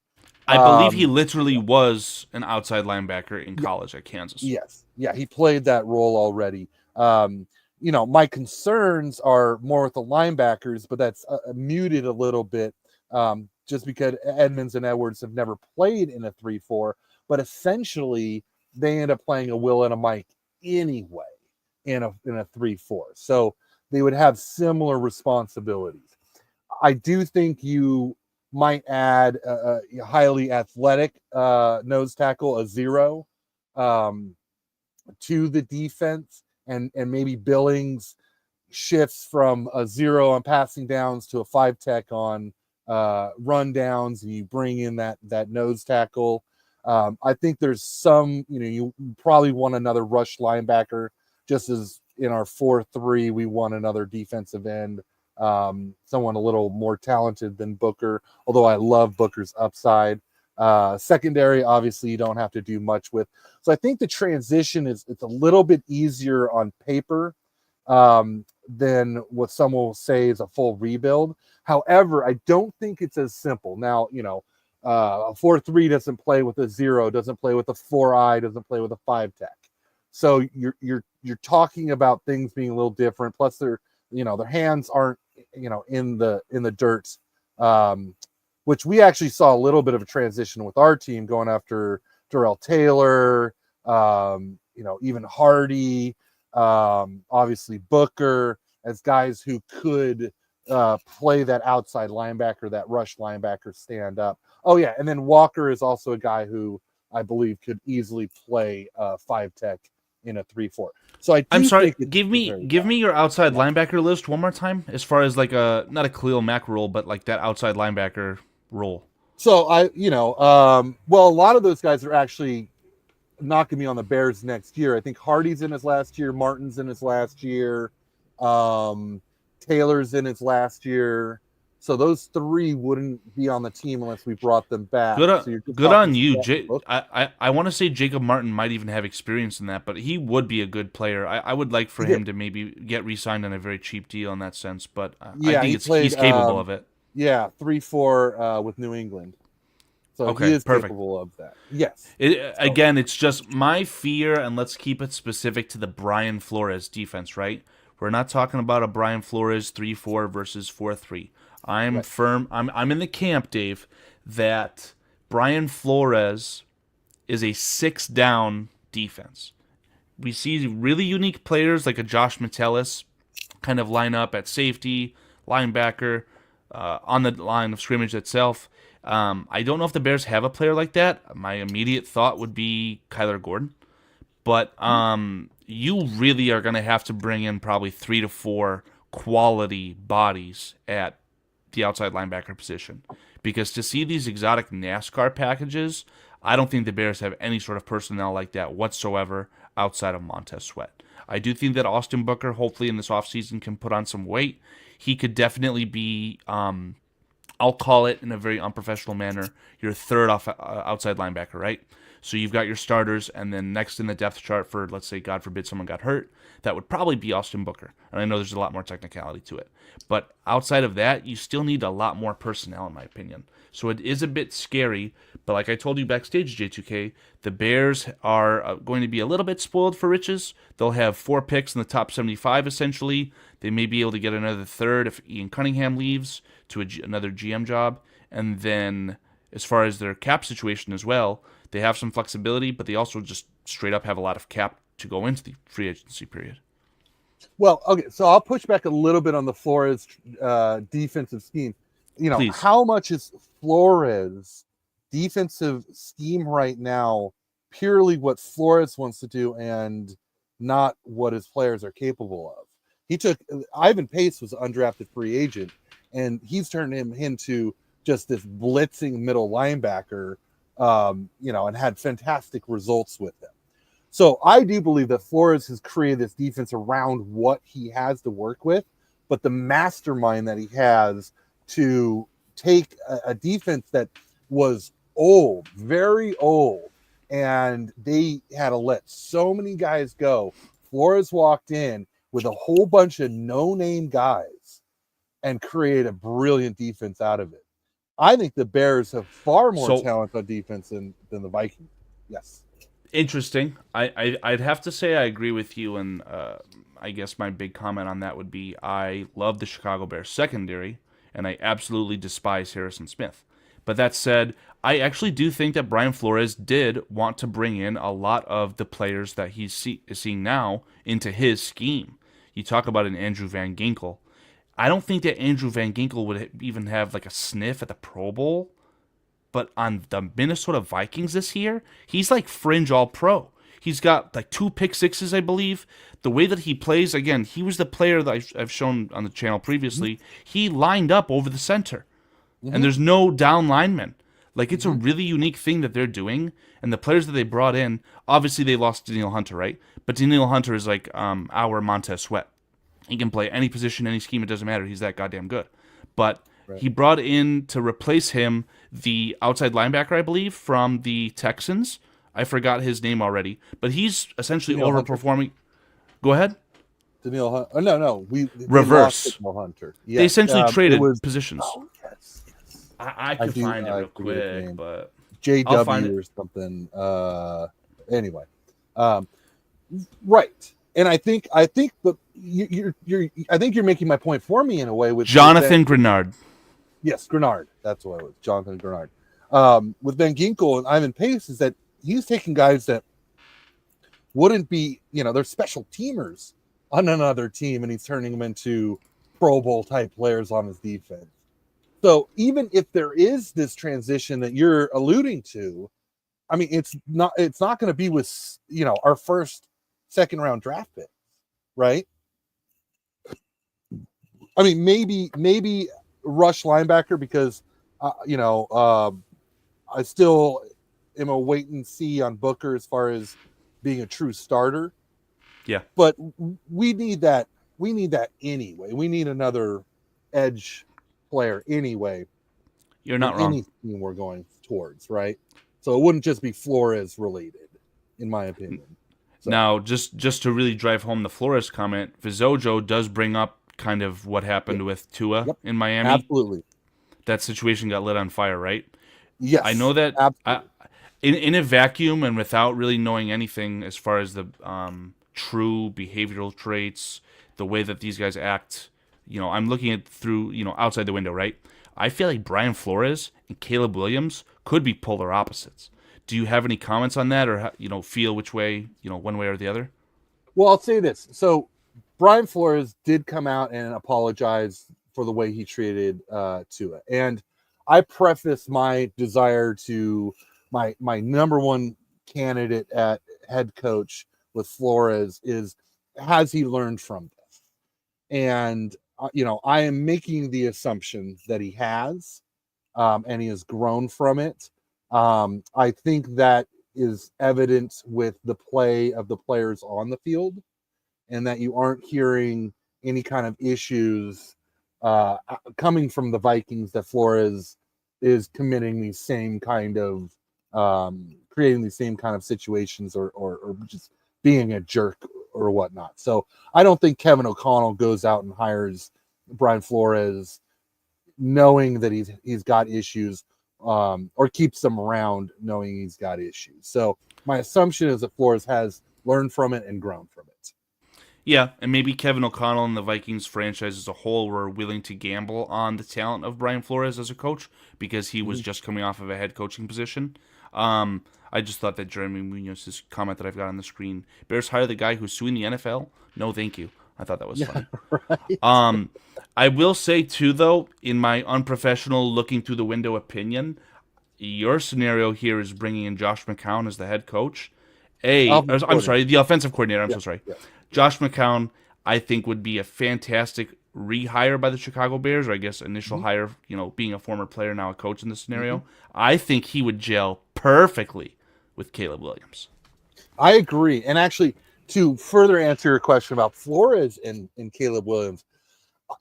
I believe he Um, literally yeah, was an outside linebacker in yeah, college at Kansas. yes, yeah, he played that role already. My concerns are more with the linebackers, but that's muted a little bit just because Edmonds and Edwards have never played in a 3-4, but essentially they end up playing a Will and a Mike anyway in a 3-4. So they would have similar responsibilities. I do think you might add a highly athletic nose tackle, a 0, to the defense, and maybe Billings shifts from a 0 on passing downs to a 5 tech on run downs, and you bring in that nose tackle. I think there's some, you probably want another rush linebacker, just as in our 4-3 we want another defensive end, someone a little more talented than Booker, although I love Booker's upside. Secondary, obviously, you don't have to do much with. So I think the transition it's a little bit easier on paper than what some will say is a full rebuild. However, I don't think it's as simple. Now, a 4-3 doesn't play with a 0, doesn't play with a 4-eye, doesn't play with a 5 tech. So you're talking about things being a little different. Plus, their hands aren't in the dirt. Which we actually saw a little bit of a transition with our team going after Darrell Taylor, even Hardy, obviously Booker, as guys who could play that outside linebacker, that rush linebacker, stand up. Oh, yeah, and then Walker is also a guy who I believe could easily play 5 tech in a 3-4. So I'm sorry. Give me your outside linebacker list one more time, as far as like not a Khalil Mack role, but like that outside linebacker role. So a lot of those guys are actually not going to be on the Bears next year. I think Hardy's in his last year, Martin's in his last year, Taylor's in his last year. So those 3 wouldn't be on the team unless we brought them back. Good on you. I want to say Jacob Martin might even have experience in that, but he would be a good player. I would like for him to maybe get re-signed on a very cheap deal in that sense, but I think he's capable of it. Yeah, 3-4 with New England. So he is capable of that. Yes. Again, it's just my fear, and let's keep it specific to the Brian Flores defense, right? We're not talking about a Brian Flores 3-4 versus 4-3. I'm firm. I'm in the camp, Dave, that Brian Flores is a 6-down defense. We see really unique players like a Josh Metellus kind of line up at safety, linebacker, on the line of scrimmage itself. I don't know if the Bears have a player like that. My immediate thought would be Kyler Gordon. But you really are going to have to bring in probably 3 to 4 quality bodies at the outside linebacker position. Because to see these exotic NASCAR packages, I don't think the Bears have any sort of personnel like that whatsoever outside of Montez Sweat. I do think that Austin Booker, hopefully in this offseason, can put on some weight. He could definitely be, I'll call it in a very unprofessional manner, your third outside linebacker, right? So you've got your starters, and then next in the depth chart for, let's say, God forbid, someone got hurt, that would probably be Austin Booker. And I know there's a lot more technicality to it. But outside of that, you still need a lot more personnel, in my opinion. So it is a bit scary, but like I told you backstage, J2K, the Bears are going to be a little bit spoiled for riches. They'll have 4 picks in the top 75, essentially. They may be able to get another third if Ian Cunningham leaves to another GM job. And then as far as their cap situation as well, they have some flexibility, but they also just straight up have a lot of cap to go into the free agency period. Well, okay, so I'll push back a little bit on the Flores defensive scheme. Please. How much is Flores' defensive scheme right now purely what Flores wants to do and not what his players are capable of? He took Ivan Pace was an undrafted free agent, and he's turned him into just this blitzing middle linebacker, and had fantastic results with him. So I do believe that Flores has created this defense around what he has to work with, but the mastermind that he has to take a defense that was old, very old, and they had to let so many guys go. Flores walked in with a whole bunch of no-name guys and created a brilliant defense out of it. I think the Bears have far more talent on defense than the Vikings. Yes. Interesting. I'd have to say I agree with you, and I guess my big comment on that would be I love the Chicago Bears secondary and I absolutely despise Harrison Smith. But that said, I actually do think that Brian Flores did want to bring in a lot of the players that he's seeing now into his scheme. You talk about an Andrew Van Ginkel. I don't think that Andrew Van Ginkel would even have like a sniff at the Pro Bowl, but on the Minnesota Vikings this year, he's like fringe all pro. He's got like 2 pick sixes, I believe. The way that he plays, again, he was the player that I've shown on the channel previously. He lined up over the center, and there's no down linemen. Like, it's a really unique thing that they're doing. And the players that they brought in, obviously they lost Danielle Hunter, right? But Danielle Hunter is like our Montez Sweat. He can play any position, any scheme. It doesn't matter. He's that goddamn good. But he brought in to replace him the outside linebacker, I believe, from the Texans. I forgot his name already. But he's essentially overperforming. Hunter. Go ahead. Danielle Hunter. Oh, no. We reverse. Danielle Hunter. Yes. They essentially traded positions. Oh, yes. I could find it real quick, but JW or something. Anyway, right. And I think you're making my point for me in a way with Jonathan Grenard. Yes, Grenard. That's what it was. Jonathan Grenard. With Van Ginkel and Ivan Pace is that he's taking guys that wouldn't be, they're special teamers on another team, and he's turning them into Pro Bowl type players on his defense. So even if there is this transition that you're alluding to, I mean, it's not going to be with, our first, second round draft pick, right? I mean, maybe rush linebacker because, I still am a wait and see on Booker as far as being a true starter. Yeah. But we need that. We need that anyway. We need another edge player anyway. You're not wrong. Any team we're going towards, right? So it wouldn't just be Flores related, in my opinion. So. Now, just to really drive home the Flores comment, Vizojo does bring up kind of what happened with Tua in Miami. Absolutely. That situation got lit on fire, right? Yes. I know that in a vacuum and without really knowing anything as far as the true behavioral traits, the way that these guys act, I'm looking at through, outside the window, right? I feel like Brian Flores and Caleb Williams could be polar opposites. Do you have any comments on that, or feel which way, one way or the other? Well, I'll say this. So Brian Flores did come out and apologize for the way he treated Tua, and I preface my desire to my number one candidate at head coach with Flores is, has he learned from this? And I am making the assumption that he has, and he has grown from it. I think that is evident with the play of the players on the field, and that you aren't hearing any kind of issues coming from the Vikings that Flores is committing these same kind of creating these same kind of situations or just being a jerk or whatnot. So I don't think Kevin O'Connell goes out and hires Brian Flores knowing that he's got issues, or keeps them around knowing he's got issues. So my assumption is that Flores has learned from it and grown from it. Yeah, and maybe Kevin O'Connell and the Vikings franchise as a whole were willing to gamble on the talent of Brian Flores as a coach because he was just coming off of a head coaching position. I just thought that Jeremy Munoz's comment that I've got on the screen, Bears hire the guy who's suing the NFL? No, thank you. I thought that was funny. Right. I will say, too, though, in my unprofessional looking through the window opinion, your scenario here is bringing in Josh McCown as the head coach. I'm sorry, the offensive coordinator. I'm so sorry. Yeah. Josh McCown, I think, would be a fantastic rehire by the Chicago Bears, or I guess initial hire, being a former player, now a coach in this scenario. I think he would gel perfectly with Caleb Williams. I agree. And actually, to further answer your question about Flores and Caleb Williams,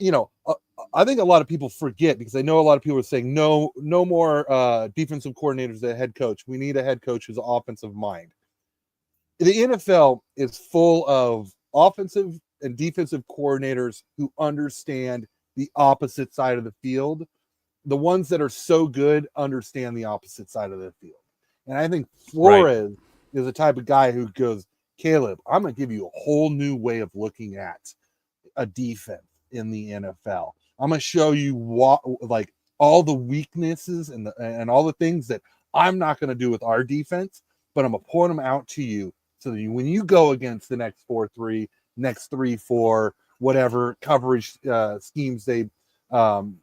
I think a lot of people forget, because I know a lot of people are saying no more defensive coordinators as a head coach. We need a head coach who's an offensive mind. The NFL is full of offensive and defensive coordinators who understand the opposite side of the field. The ones that are so good understand the opposite side of the field. And I think Flores is the type of guy who goes, Caleb, I'm going to give you a whole new way of looking at a defense in the NFL. I'm going to show you what, like, all the weaknesses and all the things that I'm not going to do with our defense, but I'm going to point them out to you so that when you go against the next 4-3, next 3-4, whatever coverage schemes they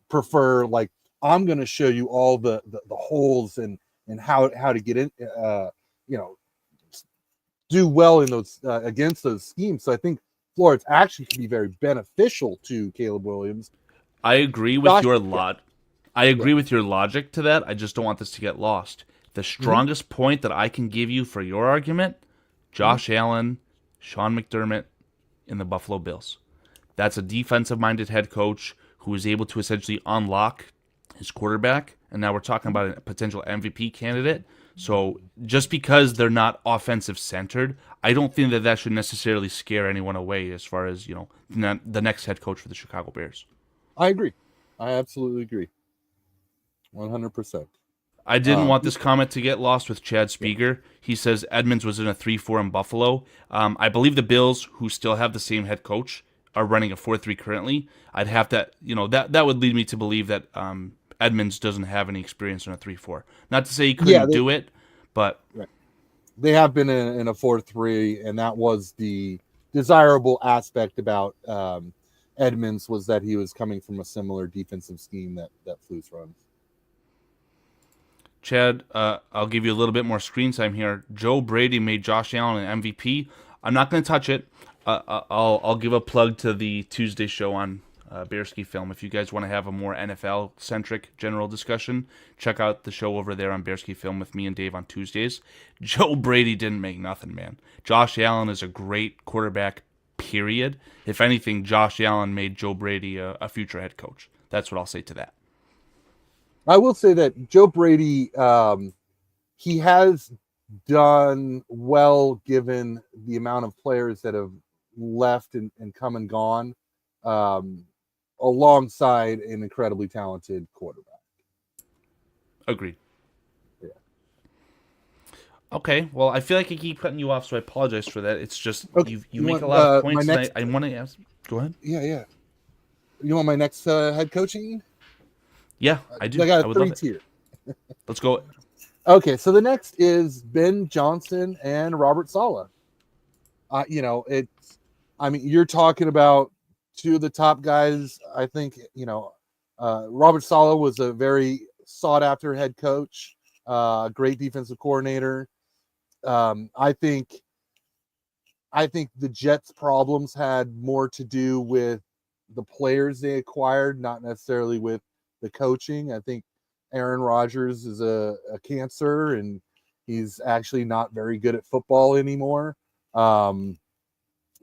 prefer, like, I'm going to show you all the holes and how to get in, do well in those against those schemes. So I think Florence actually can be very beneficial to Caleb Williams. I agree with your Yeah. I agree with your logic to that. I just don't want this to get lost. The strongest point that I can give you for your argument, Josh Allen, Sean McDermott, in the Buffalo Bills. That's a defensive-minded head coach who is able to essentially unlock his quarterback, and now we're talking about a potential MVP candidate. So just because they're not offensive-centered, I don't think that should necessarily scare anyone away as far as, the next head coach for the Chicago Bears. I agree. I absolutely agree. 100%. I didn't want this comment to get lost with Chad Spieger. He says Edmonds was in a 3-4 in Buffalo. I believe the Bills, who still have the same head coach, are running a 4-3 currently. I'd have to, that would lead me to believe that Edmonds doesn't have any experience in a 3-4. Not to say he couldn't do it, but they have been in a 4-3, and that was the desirable aspect about Edmonds, was that he was coming from a similar defensive scheme that Flus runs. Chad, I'll give you a little bit more screen time here. Joe Brady made Josh Allen an MVP. I'm not going to touch it. I'll give a plug to the Tuesday show on Bearski Film. If you guys want to have a more NFL-centric general discussion, check out the show over there on Bearski Film with me and Dave on Tuesdays. Joe Brady didn't make nothing, man. Josh Allen is a great quarterback, period. If anything, Josh Allen made Joe Brady a future head coach. That's what I'll say to that. I will say that Joe Brady, he has done well given the amount of players that have left and come and gone, alongside an incredibly talented quarterback. Agreed. Yeah. Okay, well, I feel like I keep cutting you off, so I apologize for that. It's just you make want, a lot of points, and I want to ask. Go ahead. Yeah. You want my next head coaching? Yeah, I do. I got a a 3-tier. Let's go. Okay, so the next is Ben Johnson and Robert Saleh. You're talking about two of the top guys. I think, Robert Saleh was a very sought-after head coach, great defensive coordinator. I think the Jets' problems had more to do with the players they acquired, not necessarily with the coaching. I think Aaron Rodgers is a cancer, and he's actually not very good at football anymore. And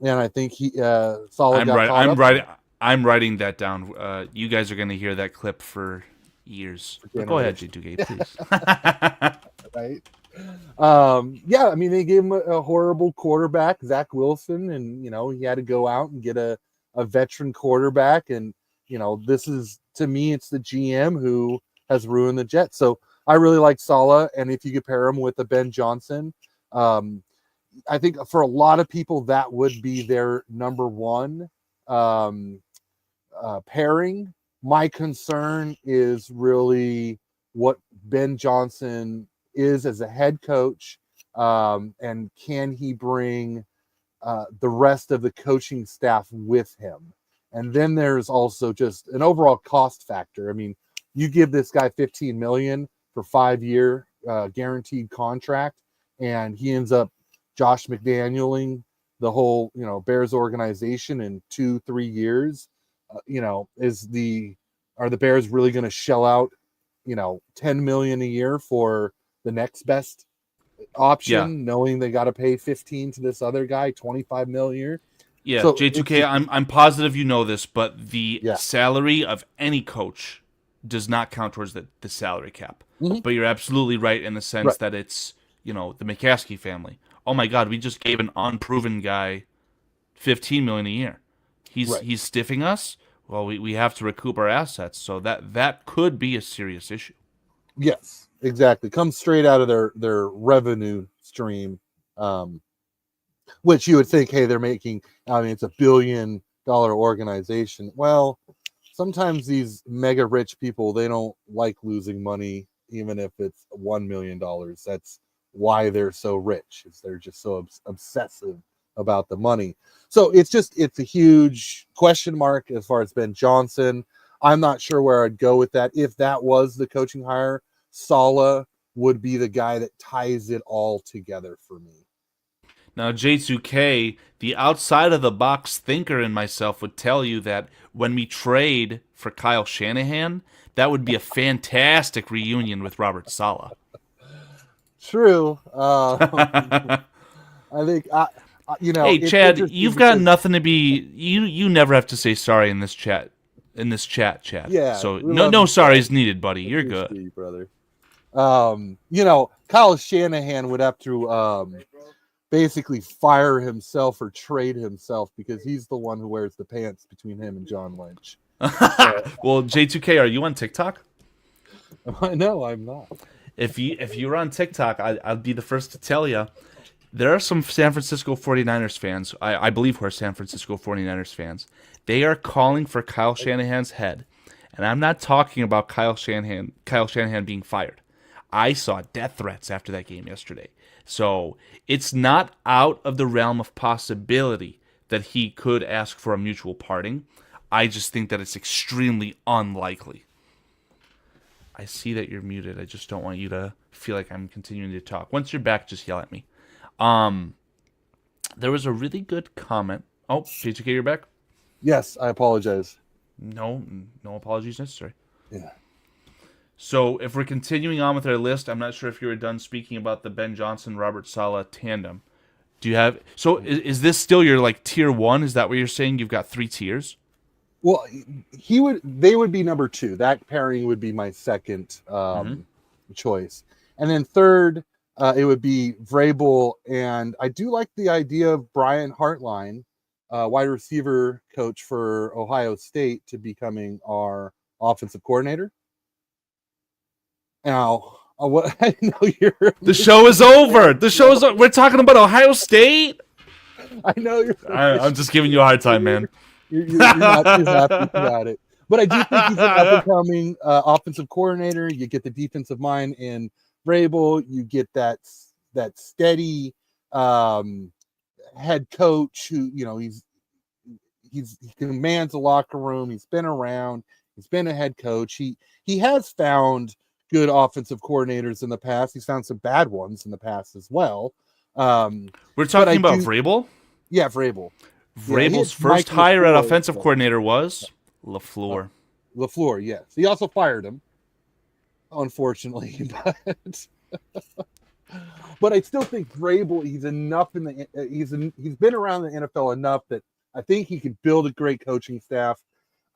I think Saleh got caught up. I'm writing that down. You guys are going to hear that clip for years. But go ahead, J2K, please. Right. They gave him a horrible quarterback, Zach Wilson, and he had to go out and get a veteran quarterback. And this is, to me, it's the GM who has ruined the Jets. So I really like Saleh, and if you could pair him with a Ben Johnson, I think for a lot of people that would be their number one pairing. My concern is really what Ben Johnson is as a head coach, and can he bring the rest of the coaching staff with him? And then there's also just an overall cost factor. I mean, you give this guy $15 million for 5-year guaranteed contract, and he ends up Josh McDanieling the whole Bears organization in 2-3 years. Are the Bears really going to shell out $10 million a year for the next best option, knowing they got to pay 15 to this other guy, 25 million a year? Yeah, so J2K, I'm positive you know this, but the salary of any coach does not count towards the salary cap. Mm-hmm. But you're absolutely right in the sense that it's, the McCaskey family. Oh my God, we just gave an unproven guy $15 million a year. He's stiffing us. Well, we have to recoup our assets, so that could be a serious issue. Yes, exactly. Comes straight out of their revenue stream, which you would think, hey, they're making. I mean, it's $1 billion organization. Well, sometimes these mega rich people, they don't like losing money, even if it's $1 million. That's why they're so rich, is they're just so obsessive about the money. So it's a huge question mark as far as Ben Johnson. I'm not sure where I'd go with that. If that was the coaching hire, Saleh would be the guy that ties it all together for me. Now, J2K, the outside of the box thinker in myself would tell you that when we trade for Kyle Shanahan, that would be a fantastic reunion with Robert Saleh. True. I think Hey, it's Chad, interesting you've got because, nothing to be. You never have to say sorry in this chat. Chad. yeah, So we no love you, sorries needed, buddy. You're appreciate good. you, brother. Kyle Shanahan would have to basically fire himself or trade himself because he's the one who wears the pants between him and John Lynch. Well, J2K, are you on TikTok? No, I'm not. If you're on TikTok, I'd be the first to tell you. There are some San Francisco 49ers fans, I believe who are San Francisco 49ers fans. They are calling for Kyle Shanahan's head. And I'm not talking about Kyle Shanahan being fired. I saw death threats after that game yesterday. So it's not out of the realm of possibility that he could ask for a mutual parting. I just think that it's extremely unlikely. I see that you're muted. I just don't want you to feel like I'm continuing to talk. Once you're back, just yell at me. There was a really good comment. Oh, J2K, you're back? Yes, I apologize. No apologies necessary. Yeah. So if we're continuing on with our list, I'm not sure if you were done speaking about the Ben Johnson Robert Saleh tandem. Do you have? So is this still your like tier one? Is that what you're saying? You've got 3 tiers. Well, they would be number 2. That pairing would be my second choice, and then third, it would be Vrabel, and I do like the idea of Brian Hartline, wide receiver coach for Ohio State, to becoming our offensive coordinator. Now, what I know you're. The show is over. The show is. We're talking about Ohio State. I know you're. I'm just giving you a hard time, man. You're not too happy about it, but I do think he's an up-and-coming offensive coordinator. You get the defensive mind in Vrabel. You get that steady head coach who he commands the locker room. He's been around. He's been a head coach. He has found good offensive coordinators in the past. He's found some bad ones in the past as well. We're talking about Vrabel? Yeah, Vrabel. Vrabel's first hire at offensive coordinator was LaFleur. LaFleur, yes. He also fired him, unfortunately. But I still think Vrabel, he's enough he's been around the NFL enough that I think he could build a great coaching staff.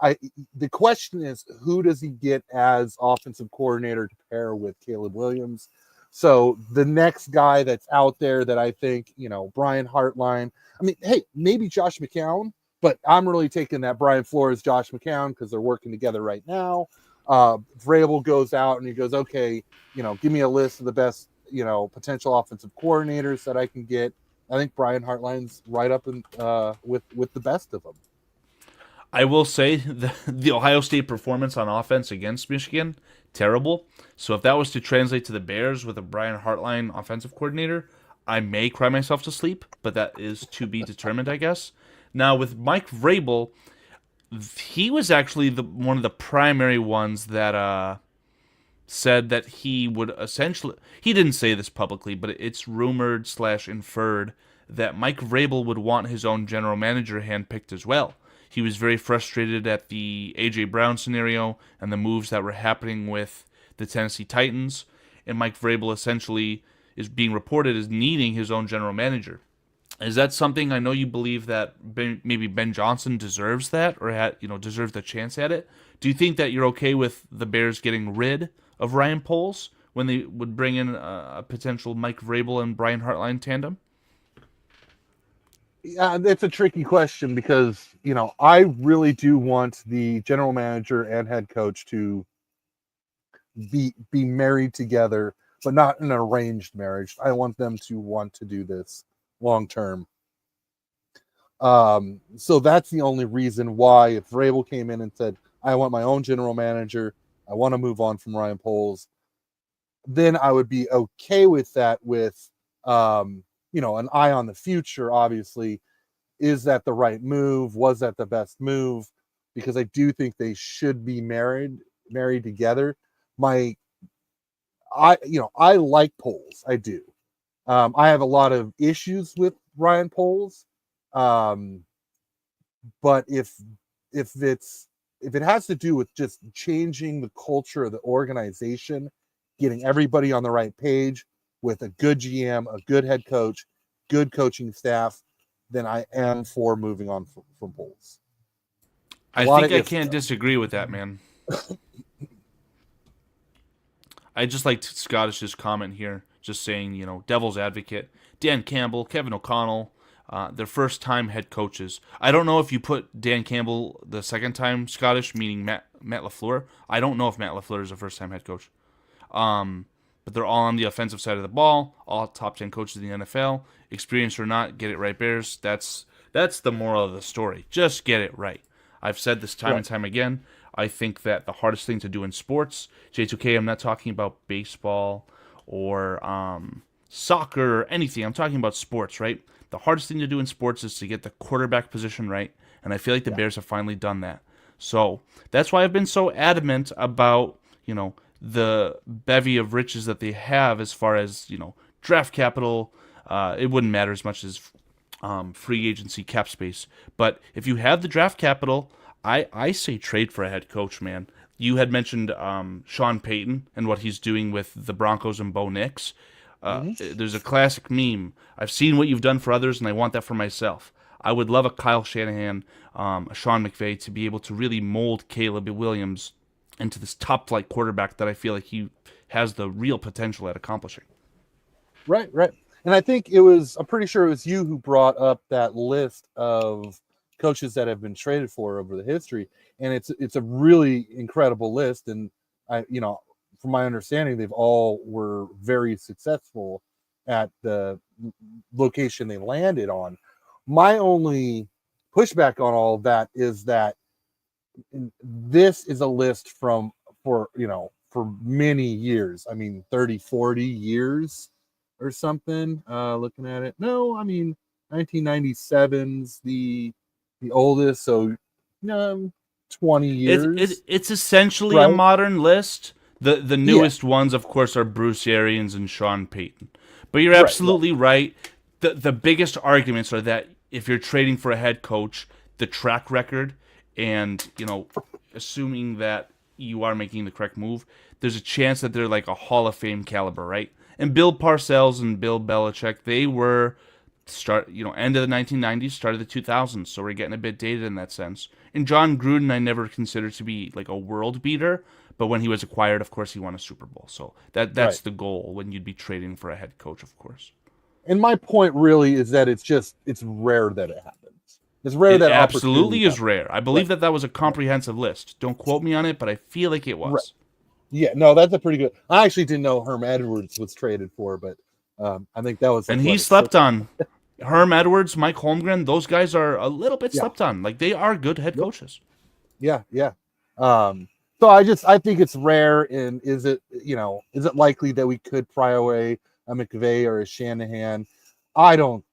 The question is, who does he get as offensive coordinator to pair with Caleb Williams? So the next guy that's out there that I think, Brian Hartline. I mean, hey, maybe Josh McCown, but I'm really taking that Brian Flores, Josh McCown, because they're working together right now. Vrabel goes out and he goes, okay, give me a list of the best, potential offensive coordinators that I can get. I think Brian Hartline's right up in, with the best of them. I will say the Ohio State performance on offense against Michigan, terrible. So if that was to translate to the Bears with a Brian Hartline offensive coordinator, I may cry myself to sleep, but that is to be determined, I guess. Now, with Mike Vrabel, he was actually one of the primary ones that said that he would essentially... He didn't say this publicly, but it's rumored / inferred that Mike Vrabel would want his own general manager handpicked as well. He was very frustrated at the A.J. Brown scenario and the moves that were happening with the Tennessee Titans, and Mike Vrabel essentially is being reported as needing his own general manager. Is that something? I know you believe that maybe Ben Johnson deserves that, or deserves the chance at it. Do you think that you're okay with the Bears getting rid of Ryan Poles when they would bring in a potential Mike Vrabel and Brian Hartline tandem? Yeah, it's a tricky question because, I really do want the general manager and head coach to be married together, but not an arranged marriage. I want them to want to do this long term. So that's the only reason why, if Vrabel came in and said, I want my own general manager. I want to move on from Ryan Poles. Then I would be okay with that with, an eye on the future, obviously. Is that the right move? Was that the best move? Because I do think they should be married together. I like Poles. I do. I have a lot of issues with Ryan Poles. But if it has to do with just changing the culture of the organization, getting everybody on the right page with a good GM, a good head coach, good coaching staff, then I am for moving on from Poles. I think I can't disagree with that, man. I just liked Scottish's comment here, just saying, devil's advocate. Dan Campbell, Kevin O'Connell, their first time head coaches. I don't know if you put Dan Campbell the second time Scottish, meaning Matt LaFleur. I don't know if Matt LaFleur is a first time head coach. But they're all on the offensive side of the ball, all top 10 coaches in the NFL. Experienced or not, get it right, Bears. That's the moral of the story. Just get it right. I've said this time and time again. I think that the hardest thing to do in sports, J2K, I'm not talking about baseball or soccer or anything. I'm talking about sports, right? The hardest thing to do in sports is to get the quarterback position right, and I feel like the Bears have finally done that. So that's why I've been so adamant about, the bevy of riches that they have as far as, draft capital. It wouldn't matter as much as free agency cap space. But if you have the draft capital, I say trade for a head coach, man. You had mentioned Sean Payton and what he's doing with the Broncos and Bo Nix. There's a classic meme. I've seen what you've done for others, and I want that for myself. I would love a Kyle Shanahan, a Sean McVay to be able to really mold Caleb Williams into this top-flight quarterback that I feel like he has the real potential at accomplishing. Right. And I think I'm pretty sure it was you who brought up that list of coaches that have been traded for over the history. And it's a really incredible list. And from my understanding, they've all were very successful at the location they landed on. My only pushback on all of that is that this is a list for many years. I mean, 30, 40 years or something. Looking at it. No, I mean, 1997's the oldest, so 20 years. It's essentially a modern list. The newest ones, of course, are Bruce Arians and Sean Payton. But you're absolutely right. The biggest arguments are that if you're trading for a head coach, the track record and, assuming that you are making the correct move, there's a chance that they're like a Hall of Fame caliber, right? And Bill Parcells and Bill Belichick, they were end of the 1990s, start of the 2000s, so we're getting a bit dated in that sense. And John Gruden, I never considered to be like a world beater, but when he was acquired, of course, he won a Super Bowl. So that's the goal when you'd be trading for a head coach, of course. And my point really is that it's rare that it happens. It's rare that absolutely is rare. I believe that was a comprehensive list. Don't quote me on it, but I feel like it was. Right. Yeah, no, that's a pretty good. I actually didn't know Herm Edwards was traded for, but I think that was. And he slept on. Herm Edwards, Mike Holmgren, those guys are a little bit slept on. Like, they are good head coaches. Yeah. So I think it's rare. And is it likely that we could pry away a McVay or a Shanahan? I don't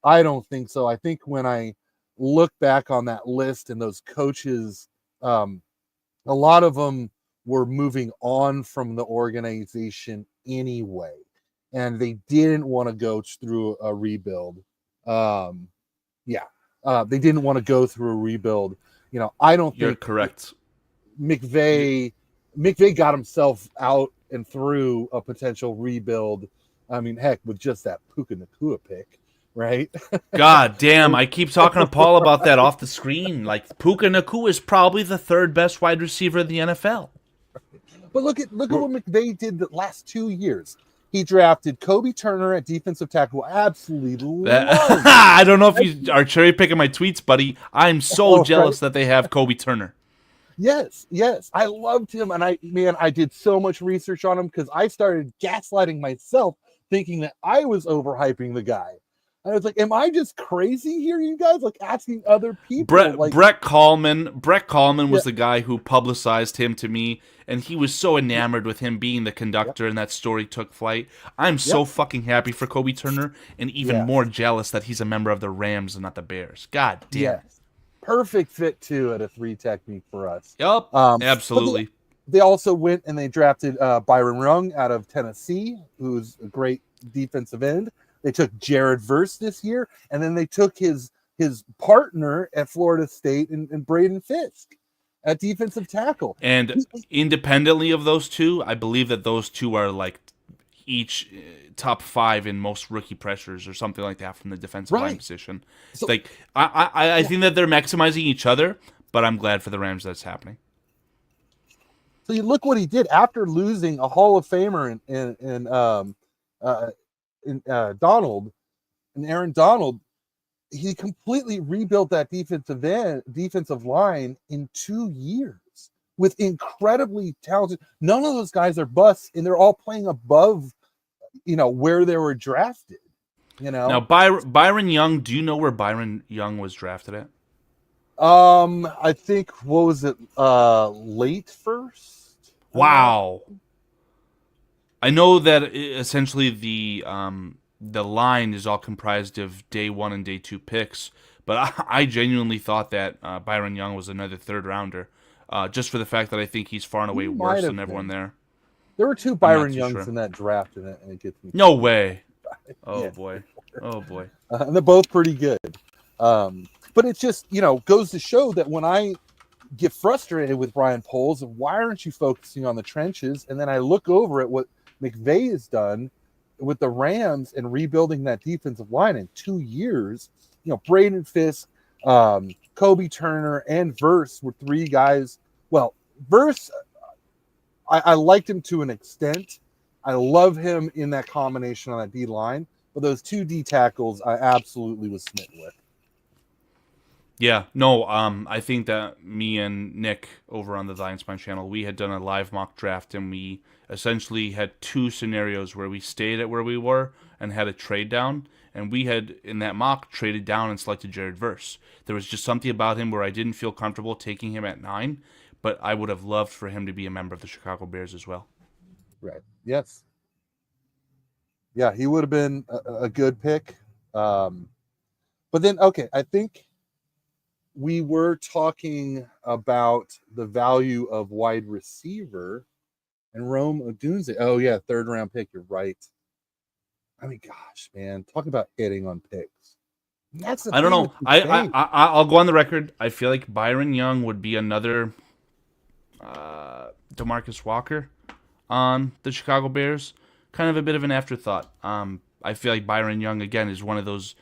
think so. I think when I look back on that list and those coaches, a lot of them were moving on from the organization anyway, and they didn't want to go through a rebuild. They didn't want to go through a rebuild. I don't think you're correct. McVay got himself out and through a potential rebuild. I mean, heck, with just that Puka Nacua pick, right? God damn, I keep talking to Paul about that off the screen. Like, Puka Nacua is probably the third best wide receiver in the NFL. But look at what McVay did the last 2 years. He drafted Kobe Turner at defensive tackle. Absolutely loved. I don't know if you are cherry picking my tweets, buddy. I'm so jealous that they have Kobe Turner. Yes. I loved him. And I did so much research on him because I started gaslighting myself thinking that I was overhyping the guy. I was like, am I just crazy here, you guys? Like asking other people, Brett like, Brett Kallman. Brett Kallman yeah, was the guy who publicized him to me, and he was so enamored with him being the yep, conductor, and that story took flight. I'm yep, so fucking happy for Kobe Turner, and even more yes, jealous that he's a member of the Rams and not the Bears. God damn it. yes. Perfect fit too at a 3 technique for us. Yup, But absolutely. they also went and they drafted Byron Young out of Tennessee, who's a great defensive end. They took Jared Verse this year, and then they took his partner at Florida State and Braden Fisk at defensive tackle. And independently of those two, I believe that those two are like each top 5 in most rookie pressures or something like that from the defensive line Right. position. So Like I think that they're maximizing each other, but I'm glad for the Rams that's happening. So you look what he did after losing a Hall of Famer Donald and Aaron Donald. He completely rebuilt that defensive line in 2 years with incredibly talented. None of those guys are busts, and they're all playing above, where they were drafted. Now, Byron Young, do you know where Byron Young was drafted at? I think what was it? Late first. Wow. I know that essentially the line is all comprised of day 1 and day 2 picks, but I genuinely thought that Byron Young was another third rounder, just for the fact that I think he's far and away worse than everyone there. There were 2 I'm not Byron too Youngs sure. in that draft, and it gets me. No way. Oh Yeah. boy. Oh boy. And they're both pretty good. But it's just, goes to show that when I get frustrated with Brian Poles, why aren't you focusing on the trenches? And then I look over at what McVay has done with the Rams and rebuilding that defensive line in 2 years. Braden Fisk, Kobe Turner, and Verse were 3 guys. Well, Verse, I liked him to an extent. I love him in that combination on that D line. But those 2 D tackles, I absolutely was smitten with. Yeah, no, I think that me and Nick over on the Lions Spine channel, we had done a live mock draft, and we essentially had 2 scenarios where we stayed at where we were and had a trade down, and we had, in that mock, traded down and selected Jared Verse. There was just something about him where I didn't feel comfortable taking him at 9, but I would have loved for him to be a member of the Chicago Bears as well. Right. Yes. Yeah, he would have been a good pick. But then, okay, I think we were talking about the value of wide receiver and Rome Odunze. Oh, yeah, 3rd round pick. You're right. I mean, gosh, man, talk about hitting on picks. That's the I don't thing know. with McVay. I'll go on the record. I feel like Byron Young would be another DeMarcus Walker on the Chicago Bears. Kind of a bit of an afterthought. I feel like Byron Young, again, is one of those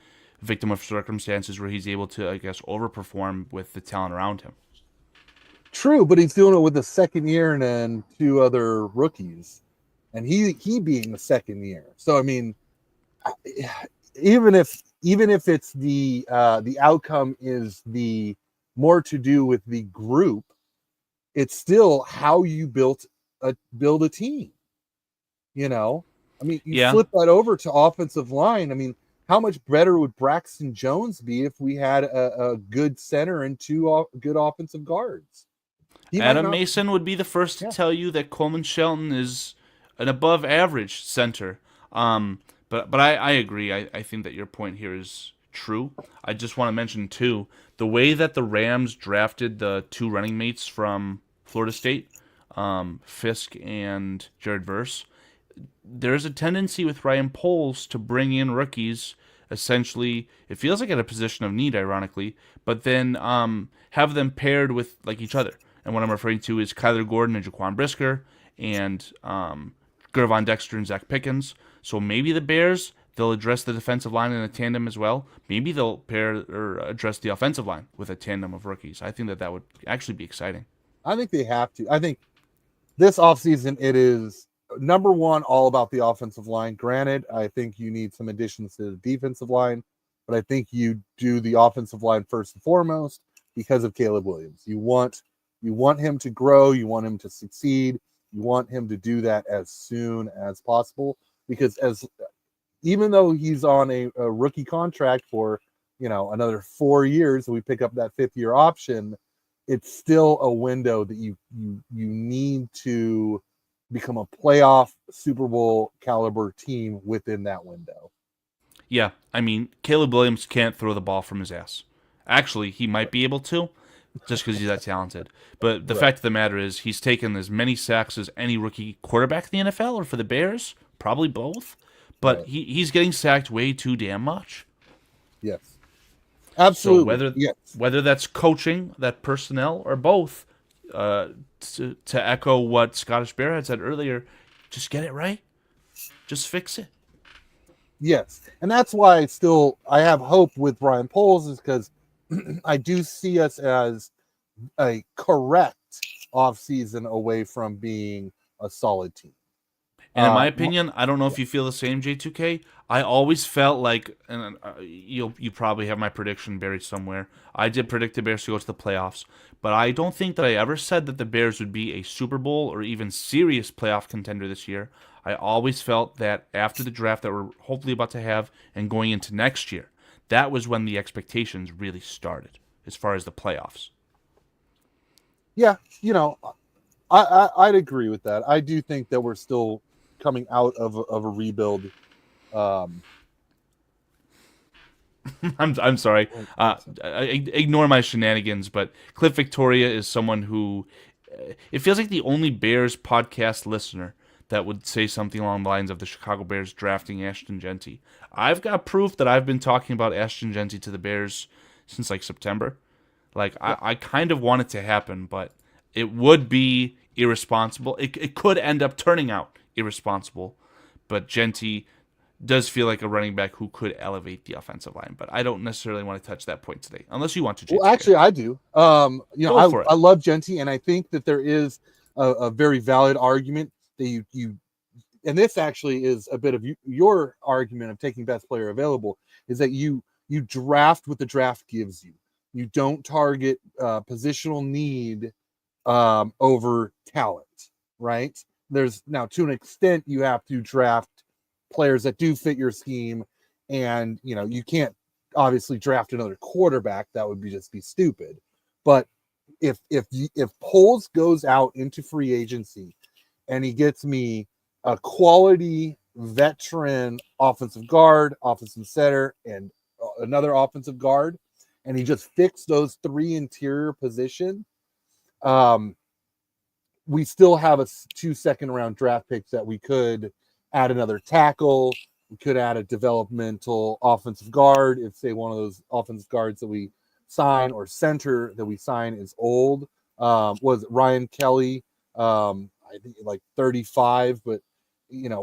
victim of circumstances where he's able to, I guess, overperform with the talent around him. True, but he's doing it with the 2nd year and then 2 other rookies, and he being the 2nd year. So I mean, even if it's the outcome is the more to do with the group, it's still how you build a team. I mean, you flip that over to offensive line. I mean, how much better would Braxton Jones be if we had a good center and 2 good offensive guards? Adam Mason would be the first to tell you that Coleman Shelton is an above average center. But I agree. I think that your point here is true. I just want to mention, too, the way that the Rams drafted the 2 running mates from Florida State, Fisk and Jared Verse. There's a tendency with Ryan Poles to bring in rookies, essentially, it feels like at a position of need, ironically, but then have them paired with like each other. And what I'm referring to is Kyler Gordon and Jaquan Brisker and Gervon Dexter and Zach Pickens. So maybe the Bears, they'll address the defensive line in a tandem as well. Maybe they'll pair or address the offensive line with a tandem of rookies. I think that would actually be exciting. I think they have to. I think this offseason, it is number 1, all about the offensive line. Granted, I think you need some additions to the defensive line, but I think you do the offensive line first and foremost because of Caleb Williams. You want him to grow. You want him to succeed. You want him to do that as soon as possible because as even though he's on a rookie contract for, another 4 years, so we pick up that 5th-year option, it's still a window that you need to become a playoff Super Bowl caliber team within that window. Yeah, I mean, Caleb Williams can't throw the ball from his ass. Actually, he might be able to, just because he's that talented. But the Right. fact of the matter is, he's taken as many sacks as any rookie quarterback in the NFL, or for the Bears, probably both. But Right. he's getting sacked way too damn much. Yes. So Absolutely. Yes. whether that's coaching, that personnel, or both, to echo what Scottish Bear had said earlier, just get it right. Just fix it. Yes. And that's why I have hope with Brian Poles, is because I do see us as a correct offseason away from being a solid team. And in my opinion, I don't know if you feel the same, J2K. I always felt like, and you probably have my prediction buried somewhere. I did predict the Bears to go to the playoffs, but I don't think that I ever said that the Bears would be a Super Bowl or even serious playoff contender this year. I always felt that after the draft that we're hopefully about to have and going into next year, that was when the expectations really started as far as the playoffs. Yeah, I'd agree with that. I do think that we're still coming out of a rebuild. I'm sorry. Ignore my shenanigans, but Cliff Victoria is someone who it feels like the only Bears podcast listener that would say something along the lines of the Chicago Bears drafting Ashton Jeanty. I've got proof that I've been talking about Ashton Jeanty to the Bears since like September. Like I kind of want it to happen, but it would be irresponsible. It could end up turning out irresponsible, but Jeanty does feel like a running back who could elevate the offensive line, but I don't necessarily want to touch that point today, unless you want to. Well, actually, I do. I love Jeanty, and I think that there is a very valid argument that you, and this actually is a bit of your argument of taking best player available, is that you draft what the draft gives you. You don't target positional need over talent, right? There's now, to an extent, you have to draft players that do fit your scheme, and you can't obviously draft another quarterback. That would just be stupid. But if Poles goes out into free agency and he gets me a quality veteran offensive guard, offensive center, and another offensive guard, and he just fixed those 3 interior position, we still have 2 second-round draft picks that we could add another tackle. We could add a developmental offensive guard if, say, one of those offensive guards that we sign or center that we sign is old. Was Ryan Kelly? I think like 35, but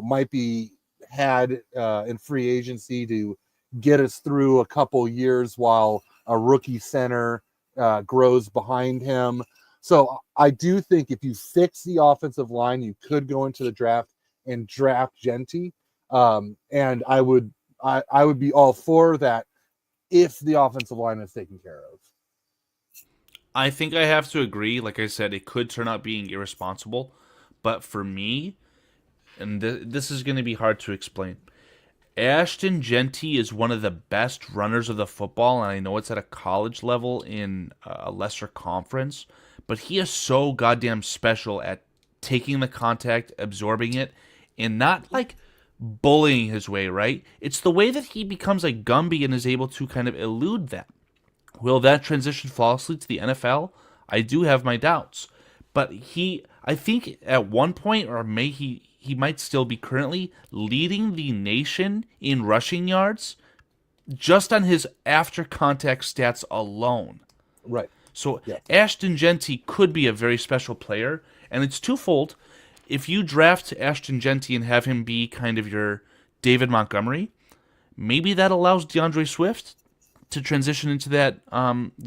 might be had in free agency to get us through a couple years while a rookie center grows behind him. So I do think if you fix the offensive line, you could go into the draft and draft Jeanty. And I would be all for that if the offensive line is taken care of. I think I have to agree. Like I said, it could turn out being irresponsible, but for me, and this is going to be hard to explain, Ashton Jeanty is one of the best runners of the football, and I know it's at a college level in a lesser conference, but he is so goddamn special at taking the contact, absorbing it, and not like bullying his way, right? It's the way that he becomes like Gumby and is able to kind of elude that. Will that transition flawlessly to the NFL? I do have my doubts. But I think at one point, or he might still be currently leading the nation in rushing yards just on his after contact stats alone. Right. So yeah. Ashton Jeanty could be a very special player, and it's twofold. If you draft Ashton Jeanty and have him be kind of your David Montgomery, maybe that allows DeAndre Swift to transition into that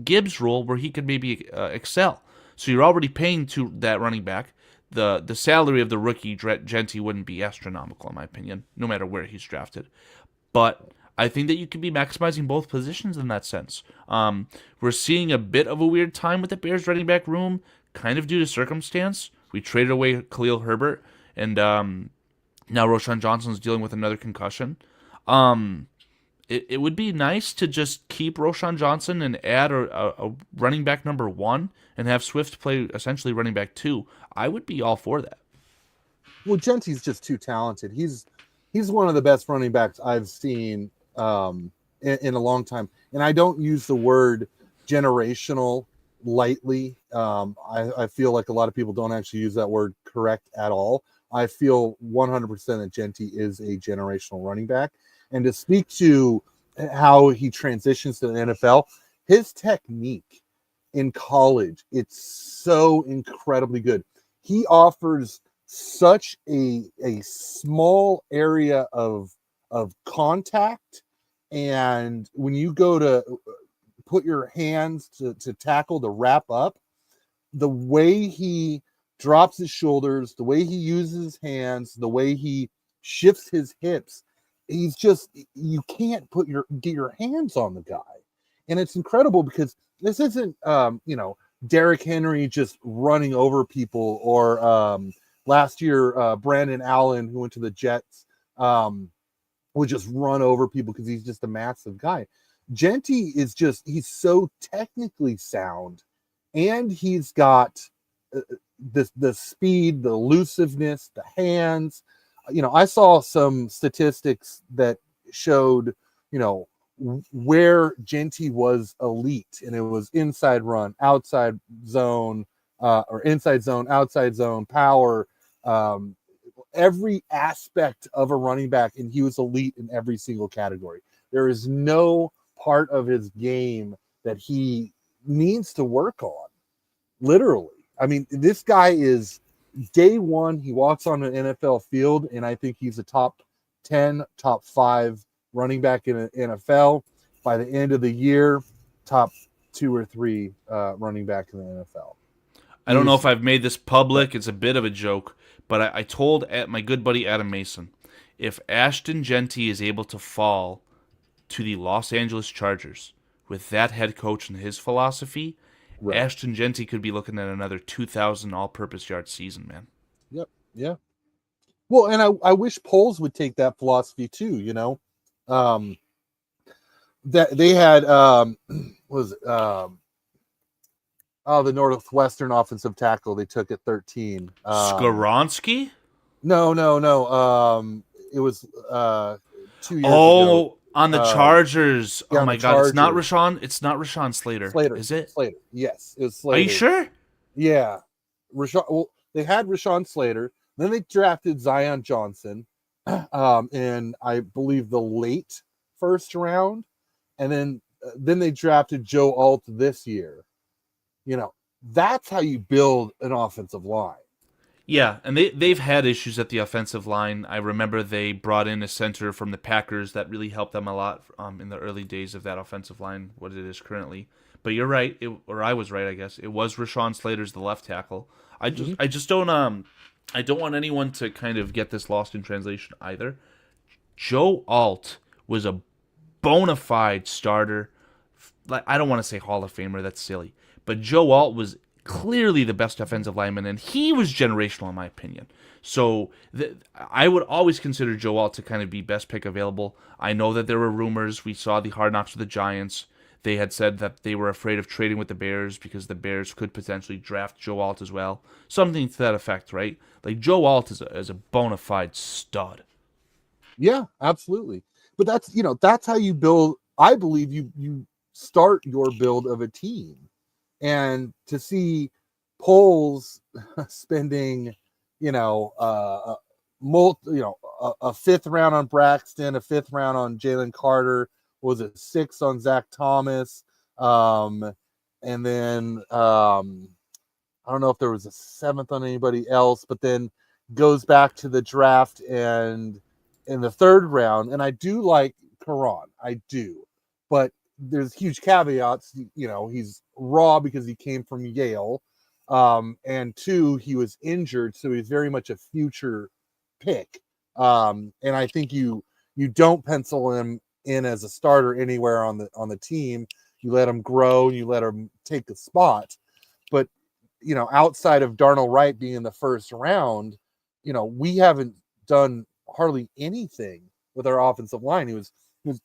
Gibbs role where he could maybe excel. So you're already paying to that running back. The salary of the rookie Jeanty wouldn't be astronomical, in my opinion, no matter where he's drafted. But I think that you could be maximizing both positions in that sense. We're seeing a bit of a weird time with the Bears running back room, kind of due to circumstance. We traded away Khalil Herbert, and now Roshan Johnson's dealing with another concussion. It would be nice to just keep Roshan Johnson and add a running back number 1 and have Swift play essentially running back 2. I would be all for that. Well, Genty's just too talented. He's one of the best running backs I've seen in a long time. And I don't use the word generational lightly. I feel like a lot of people don't actually use that word correct at all. I feel 100% that Genty is a generational running back. And to speak to how he transitions to the NFL, his technique in college, it's so incredibly good. He offers such a small area of contact, and when you go to put your hands to tackle, to wrap up, the way he drops his shoulders, the way he uses his hands, the way he shifts his hips, he's just, you can't get your hands on the guy. And it's incredible because this isn't Derrick Henry just running over people, or last year Brandon Allen, who went to the Jets, would just run over people because he's just a massive guy. Genty is just, he's so technically sound, and he's got the speed, the elusiveness, the hands. I saw some statistics that showed, where Genty was elite, and it was inside run, outside zone, or inside zone, outside zone, power, every aspect of a running back, and he was elite in every single category. There is no part of his game that he needs to work on, literally. I mean, this guy is, day one, he walks on an NFL field, and I think he's a top 10, top 5 running back in the NFL. By the end of the year, top 2 or 3 running back in the NFL. I don't know if I've made this public. It's a bit of a joke, but I told my good buddy Adam Mason, if Ashton Genty is able to fall to the Los Angeles Chargers with that head coach and his philosophy, right, Ashton Genty could be looking at another 2,000 all-purpose yard season, man. Yep, yeah. Well, and I wish Poles would take that philosophy too. That they had the Northwestern offensive tackle they took at 13. Skoronski? No. It was 2 years ago. Oh, on the Chargers. Oh my God, Chargers. It's not Rashawn Slater. Is it? Slater. Yes, it was Slater. Are you sure? Yeah. They had Rashawn Slater. Then they drafted Zion Johnson, in, I believe, the late first round, and then they drafted Joe Alt this year. That's how you build an offensive line. Yeah, and they've had issues at the offensive line. I remember they brought in a center from the Packers that really helped them a lot in the early days of that offensive line, what it is currently. But you're right, or I was right, I guess. It was Rashawn Slater's the left tackle. I just don't I don't want anyone to kind of get this lost in translation either. Joe Alt was a bona fide starter. I don't want to say Hall of Famer, that's silly. But Joe Alt was clearly the best offensive lineman, and he was generational in my opinion. So I would always consider Joe Alt to kind of be best pick available. I know that there were rumors. We saw the Hard Knocks with the Giants. They had said that they were afraid of trading with the Bears because the Bears could potentially draft Joe Alt as well. Something to that effect, right? Like, Joe Alt is a bona fide stud. Yeah, absolutely. But that's how you build. I believe you start your build of a team. And to see Poles spending, a 5th round on Braxton, a 5th round on Jalen Carter, was it 6 on Zach Thomas, and then I don't know if there was a 7th on anybody else, but then goes back to the draft and in the 3rd round. And I do like Karan, I do, but there's huge caveats. He's raw because he came from Yale, and 2, he was injured, so he's very much a future pick. And I think you don't pencil him in as a starter anywhere on the team. You let him grow, and you let him take the spot. But outside of Darnell Wright being in the 1st round, we haven't done hardly anything with our offensive line. He was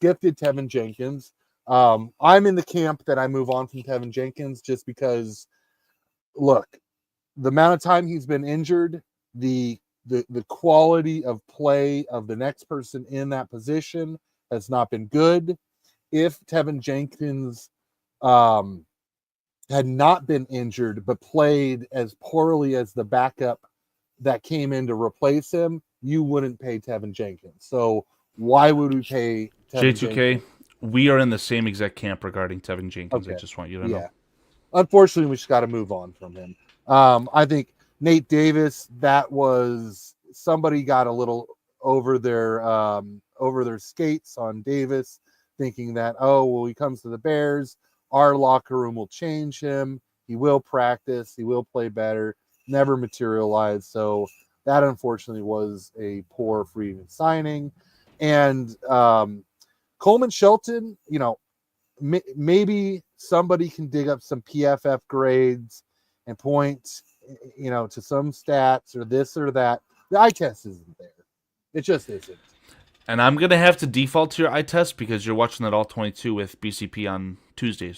gifted Tevin Jenkins. I'm in the camp that I move on from Tevin Jenkins just because, look, the amount of time he's been injured, the quality of play of the next person in that position has not been good. If Tevin Jenkins had not been injured but played as poorly as the backup that came in to replace him, you wouldn't pay Tevin Jenkins. So why would we pay Tevin J2K, Jenkins? we are in the same exact camp regarding Tevin Jenkins. I Okay. just want you to know. Yeah. Unfortunately, we just got to move on from him. I think Nate Davis, that was somebody got a little over their skates on Davis, thinking that, oh, well, he comes to the Bears, our locker room will change him. He will practice. He will play better. Never materialized. So that unfortunately was a poor free agent signing. And Coleman Shelton, maybe somebody can dig up some PFF grades and point, to some stats or this or that. The eye test isn't there. It just isn't. And I'm going to have to default to your eye test because you're watching that all 22 with BCP on Tuesday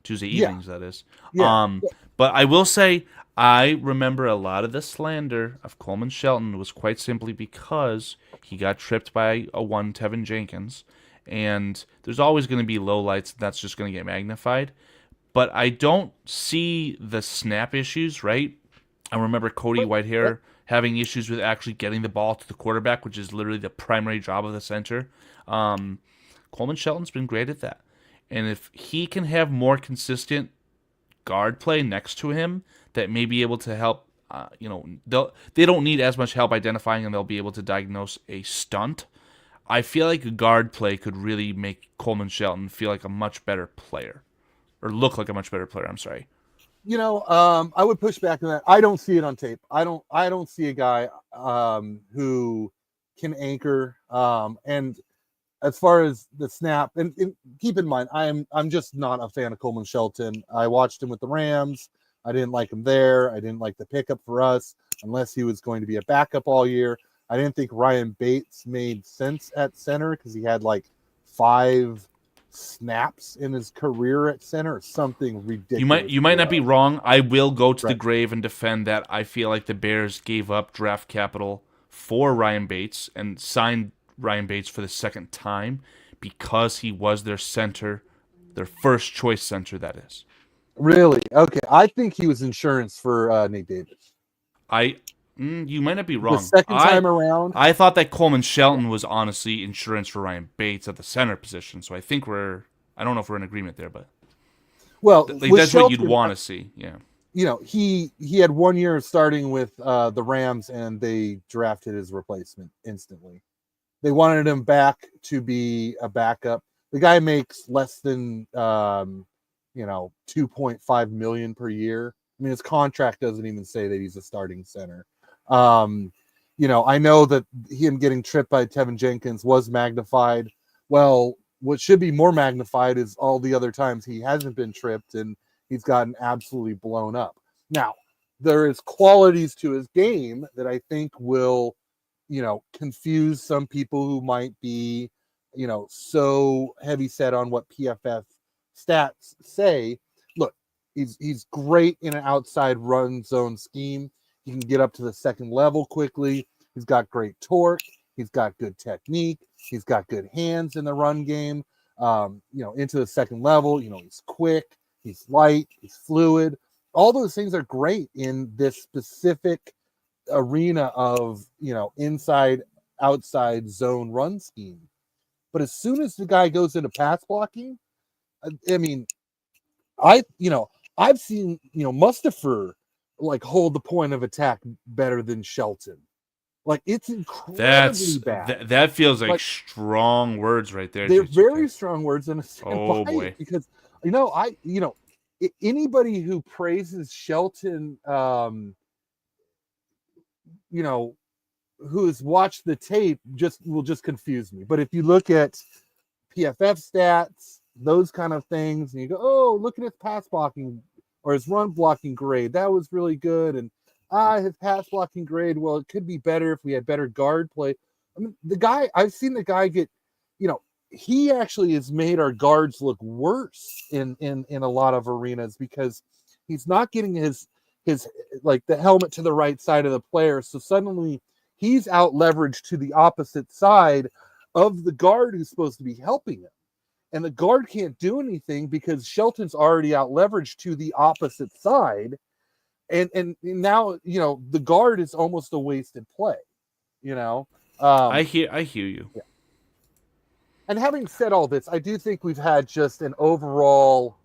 evenings, that is. Yeah. But I will say, I remember a lot of the slander of Coleman Shelton was quite simply because he got tripped by a one Tevin Jenkins. And there's always going to be lowlights, and that's just going to get magnified. But I don't see the snap issues, right? I remember Cody Weiderer having issues with actually getting the ball to the quarterback, which is literally the primary job of the center. Coleman Shelton's been great at that. And if he can have more consistent guard play next to him that may be able to help, they don't need as much help identifying, and they'll be able to diagnose a stunt. I feel like a guard play could really make Coleman Shelton feel like a much better player, or look like a much better player. I'm sorry. I would push back on that. I don't see it on tape. I don't see a guy who can anchor. And as far as the snap, and keep in mind, I'm just not a fan of Coleman Shelton. I watched him with the Rams. I didn't like him there. I didn't like the pickup for us unless he was going to be a backup all year. I didn't think Ryan Bates made sense at center because he had like 5 snaps in his career at center or something ridiculous. You might not be wrong. I will go to the grave and defend that. I feel like the Bears gave up draft capital for Ryan Bates and signed Ryan Bates for the second time because he was their center, their first choice center, that is. Really? Okay. I think he was insurance for Nate Davis. You might not be wrong. The second time around, I thought that Coleman Shelton was honestly insurance for Ryan Bates at the center position. So I think I don't know if we're in agreement there, but that's Shelton, what you'd want to see. Yeah. He had 1 year starting with the Rams, and they drafted his replacement instantly. They wanted him back to be a backup. The guy makes less than 2.5 million per year. I mean, his contract doesn't even say that he's a starting center. I know that him getting tripped by Tevin Jenkins was magnified. Well, what should be more magnified is all the other times he hasn't been tripped and he's gotten absolutely blown up. Now, there is qualities to his game that I think will, confuse some people who might be, so heavy set on what PFF stats say. Look, he's great in an outside run zone scheme. He can get up to the second level quickly. He's got great torque. He's got good technique. He's got good hands in the run game. Into the second level, he's quick. He's light. He's fluid. All those things are great in this specific arena of, inside, outside zone run scheme. But as soon as the guy goes into pass blocking, I mean, I've seen, Mustafa like hold the point of attack better than Shelton. Like, it's incredibly bad. That feels like strong words right there. They're very strong words, and boy, because anybody who praises Shelton, who's watched the tape will just confuse me. But if you look at PFF stats, those kind of things, and you go, oh, look at his pass blocking or his run blocking grade, that was really good. And his pass blocking grade, well, it could be better if we had better guard play. I mean, I've seen the guy get, he actually has made our guards look worse in a lot of arenas because he's not getting his like the helmet to the right side of the player. So suddenly he's out leveraged to the opposite side of the guard who's supposed to be helping him. And the guard can't do anything because Shelton's already out leveraged to the opposite side. And now, the guard is almost a wasted play, you know. I Um, hear you. yeah. And having said all this, I do think we've had just an overall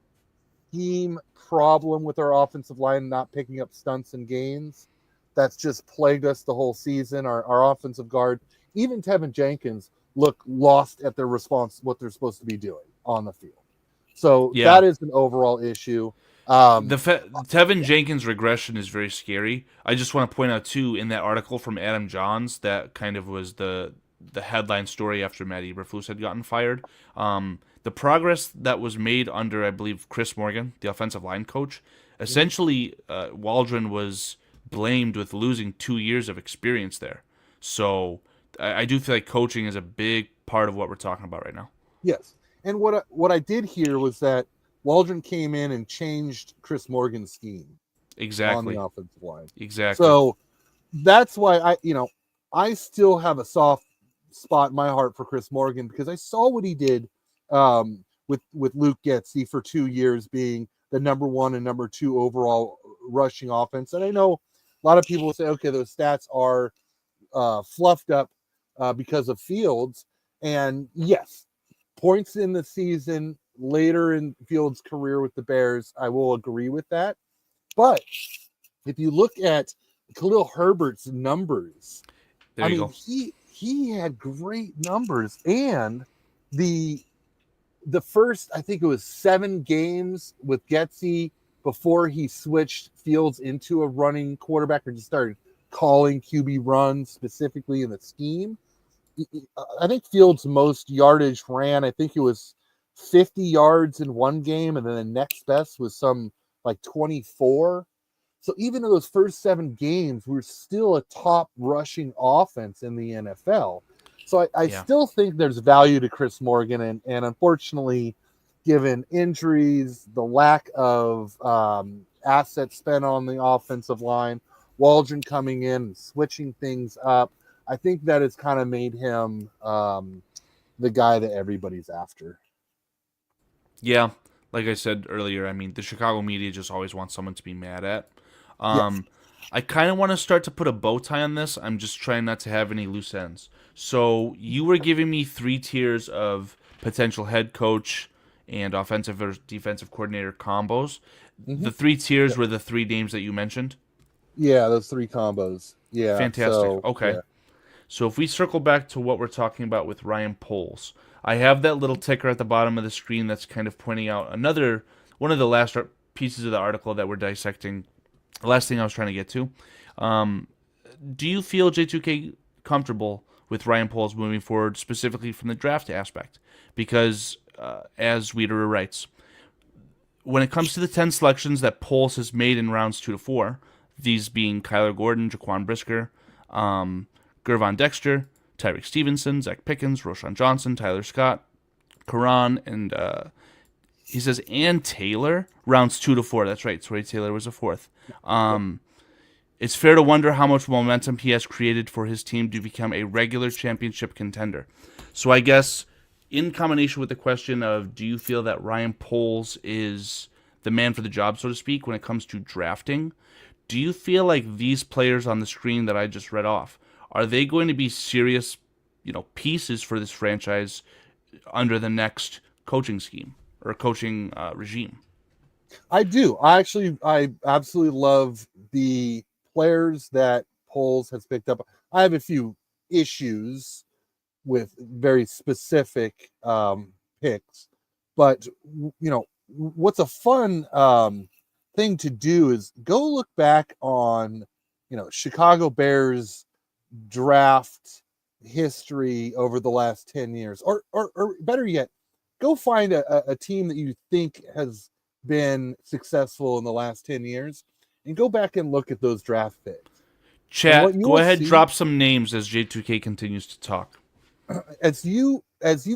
team problem with our offensive line not picking up stunts and gains. That's just plagued us the whole season. Our offensive guard, even Tevin Jenkins, look lost at their response, what they're supposed to be doing on the field. So Yeah. that is an overall issue. Tevin Jenkins' regression is very scary. I just want to point out too, in that article from Adam Johns, that kind of was the headline story after Matt Eberflus had gotten fired. The progress that was made under, I believe, Chris Morgan, the offensive line coach, essentially Waldron was blamed with losing 2 years of experience there. So I do feel like coaching is a big part of what we're talking about right now. Yes. And what I did hear was that Waldron came in and changed Chris Morgan's scheme on Exactly. the offensive line. Exactly. So that's why I still have a soft spot in my heart for Chris Morgan because I saw what he did with Luke Getsy for 2 years being the number 1 and number 2 overall rushing offense. And I know a lot of people will say, okay, those stats are fluffed up because of Fields. And yes, points in the season later in Fields' career with the Bears, I will agree with that. But if you look at Khalil Herbert's numbers, There you go. he had great numbers, and the first, I think it was 7 games with Getsy before he switched Fields into a running quarterback or just started calling QB runs specifically in the scheme. I think Fields' most yardage ran, I think it was 50 yards in one game, and then the next best was some like 24. So even in those first 7 games, we're still a top rushing offense in the NFL. So I Yeah. still think there's value to Chris Morgan, and unfortunately, given injuries, the lack of assets spent on the offensive line, Waldron coming in and switching things up, I think that has kind of made him the guy that everybody's after. Yeah. Like I said earlier, I mean, the Chicago media just always wants someone to be mad at. Yes. I kind of want to start to put a bow tie on this. I'm just trying not to have any loose ends. So you were giving me 3 tiers of potential head coach and offensive or defensive coordinator combos. Mm-hmm. The 3 tiers Yep. were the 3 names that you mentioned. Yeah, those 3 combos. Yeah. Fantastic. So Okay. yeah. So if we circle back to what we're talking about with Ryan Poles, I have that little ticker at the bottom of the screen that's kind of pointing out another one of the last pieces of the article that we're dissecting. The last thing I was trying to get to. Do you feel J2K comfortable with Ryan Poles moving forward, specifically from the draft aspect? Because, as Weiderer writes, when it comes to the 10 selections that Poles has made in rounds 2 to 4, these being Kyler Gordon, Jaquan Brisker, Gervon Dexter, Tyreek Stevenson, Zach Pickens, Roshan Johnson, Tyler Scott, Karan, and he says, and Taylor, rounds 2 to 4. That's right. Troy Taylor was a 4th. It's fair to wonder how much momentum he has created for his team to become a regular championship contender. So I guess in combination with the question of do you feel that Ryan Poles is the man for the job, so to speak, when it comes to drafting, do you feel like these players on the screen that I just read off, are they going to be serious, pieces for this franchise under the next coaching scheme or coaching regime? I do. I absolutely love the players that Poles has picked up. I have a few issues with very specific picks, but what's a fun thing to do is go look back on Chicago Bears draft history over the last 10 years, or better yet, go find a team that you think has been successful in the last 10 years and go back and look at those draft picks. Chat, what you go will ahead, see drop some names as J2K continues to talk. as you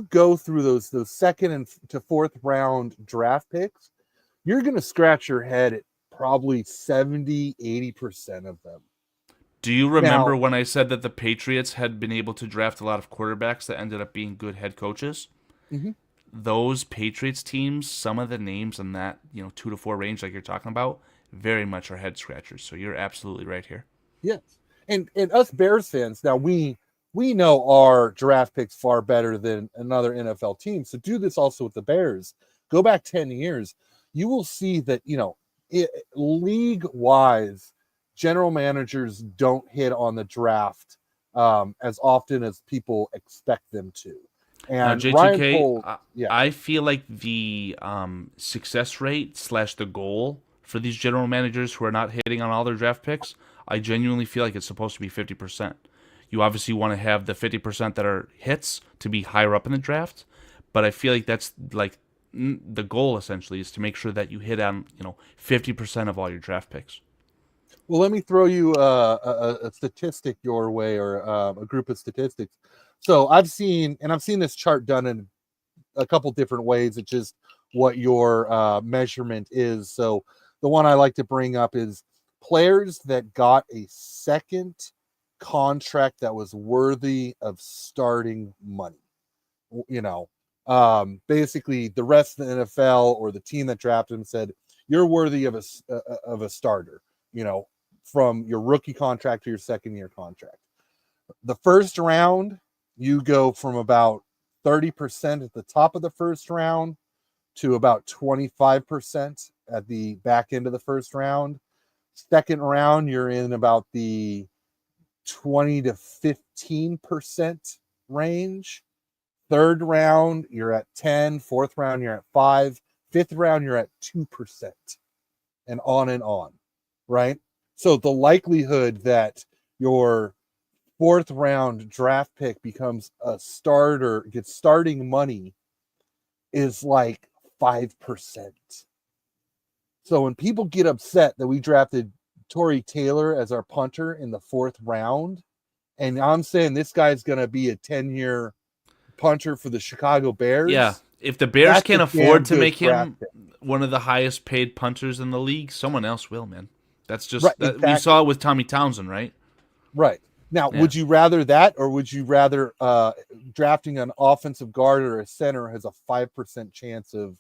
go through those second and to fourth round draft picks, you're going to scratch your head at probably 70-80% of them. Do you remember Now, when I said that the Patriots had been able to draft a lot of quarterbacks that ended up being good head coaches? mhm, Those Patriots teams, some of the names in that 2 to 4 range, like you're talking about, very much are head scratchers. So you're absolutely right here. yes, and us Bears fans, now we know our draft picks far better than another NFL team. So do this also with the Bears. Go back 10 years, you will see that league wise, general managers don't hit on the draft as often as people expect them to. Now, And Ryan J2K, Poles, yeah, I feel like the success rate / the goal for these general managers who are not hitting on all their draft picks, I genuinely feel like it's supposed to be 50%. You obviously want to have the 50% that are hits to be higher up in the draft, but I feel like that's like the goal essentially is to make sure that you hit on 50% of all your draft picks. well, let me throw you a statistic your way, or a group of statistics. So I've seen this chart done in a couple different ways. It's just what your measurement is. So the one I like to bring up is players that got a second contract that was worthy of starting money. Basically the rest of the NFL or the team that drafted him said, you're worthy of a starter, from your rookie contract to your second year contract. The first round, you go from about 30% at the top of the first round to about 25% at the back end of the first round. Second round, you're in about the 20 to 15% range. Third round, you're at 10. Fourth round, you're at 5. Fifth round, you're at 2%, and on, right? So the likelihood that your fourth round draft pick becomes a starter, gets starting money, is like 5%. So when people get upset that we drafted Torrey Taylor as our punter in the fourth round, and I'm saying this guy's going to be a 10-year punter for the Chicago Yeah, Bears, if the Bears that's can't a damn afford to good make draft him pick. one of the highest paid punters in the league, someone else will, man. That's Right, just that we exactly. saw it with Tommy Townsend, right? Right. Now, Yeah. would you rather that, or would you rather drafting an offensive guard or a center has a 5% chance of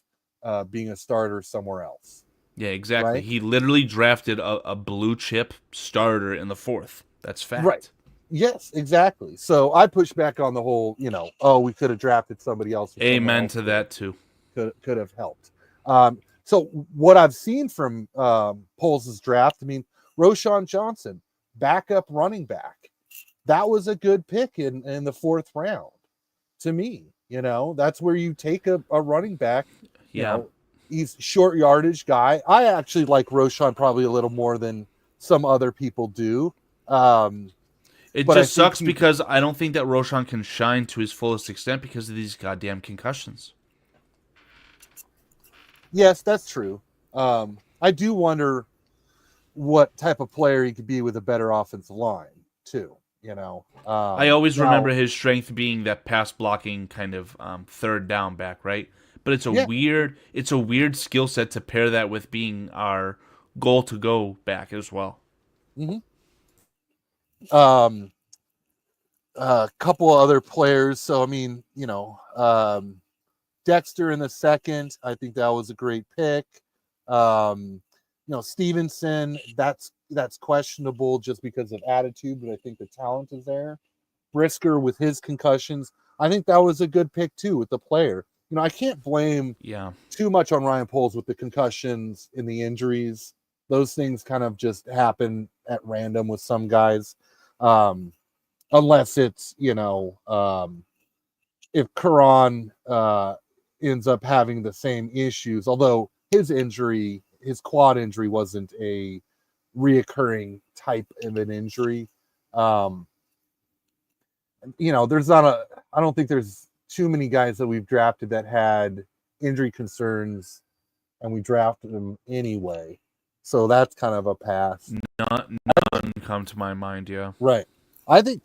being a starter somewhere else? Yeah, exactly. Right. He literally drafted a blue chip starter in the fourth. That's Right. fact. Yes, exactly. So I push back on the whole, we could have drafted somebody else or someone Amen else to that too. could have helped. So what I've seen from Poles' draft, I mean, Roshan Johnson, backup running back, that was a good pick in the fourth round to me. That's where you take a running back. Yeah. He's short yardage guy. I actually like Roshan probably a little more than some other people do. It But I just think sucks he's, because I don't think that Roshan can shine to his fullest extent because of these goddamn concussions. yes, that's true. I do wonder what type of player he could be with a better offensive line too. I always remember Now, his strength being that pass blocking kind of third down back, right? But yeah, it's a weird skill set to pair that with being our goal to go back as well. hmm um, a couple other players. So I mean, Dexter in the second, I think that was a great pick. Stevenson, that's questionable just because of attitude, but I think the talent is there. Brisker with his concussions, I think that was a good pick too with the player. I can't blame Yeah. too much on Ryan Poles with the concussions and the injuries. Those things kind of just happen at random with some guys, unless it's if Karan ends up having the same issues. Although his quad injury wasn't a reoccurring type of an injury. I don't think there's too many guys that we've drafted that had injury concerns, and we drafted them anyway. So that's kind of a pass. None come to my mind. Yeah. Right. I think,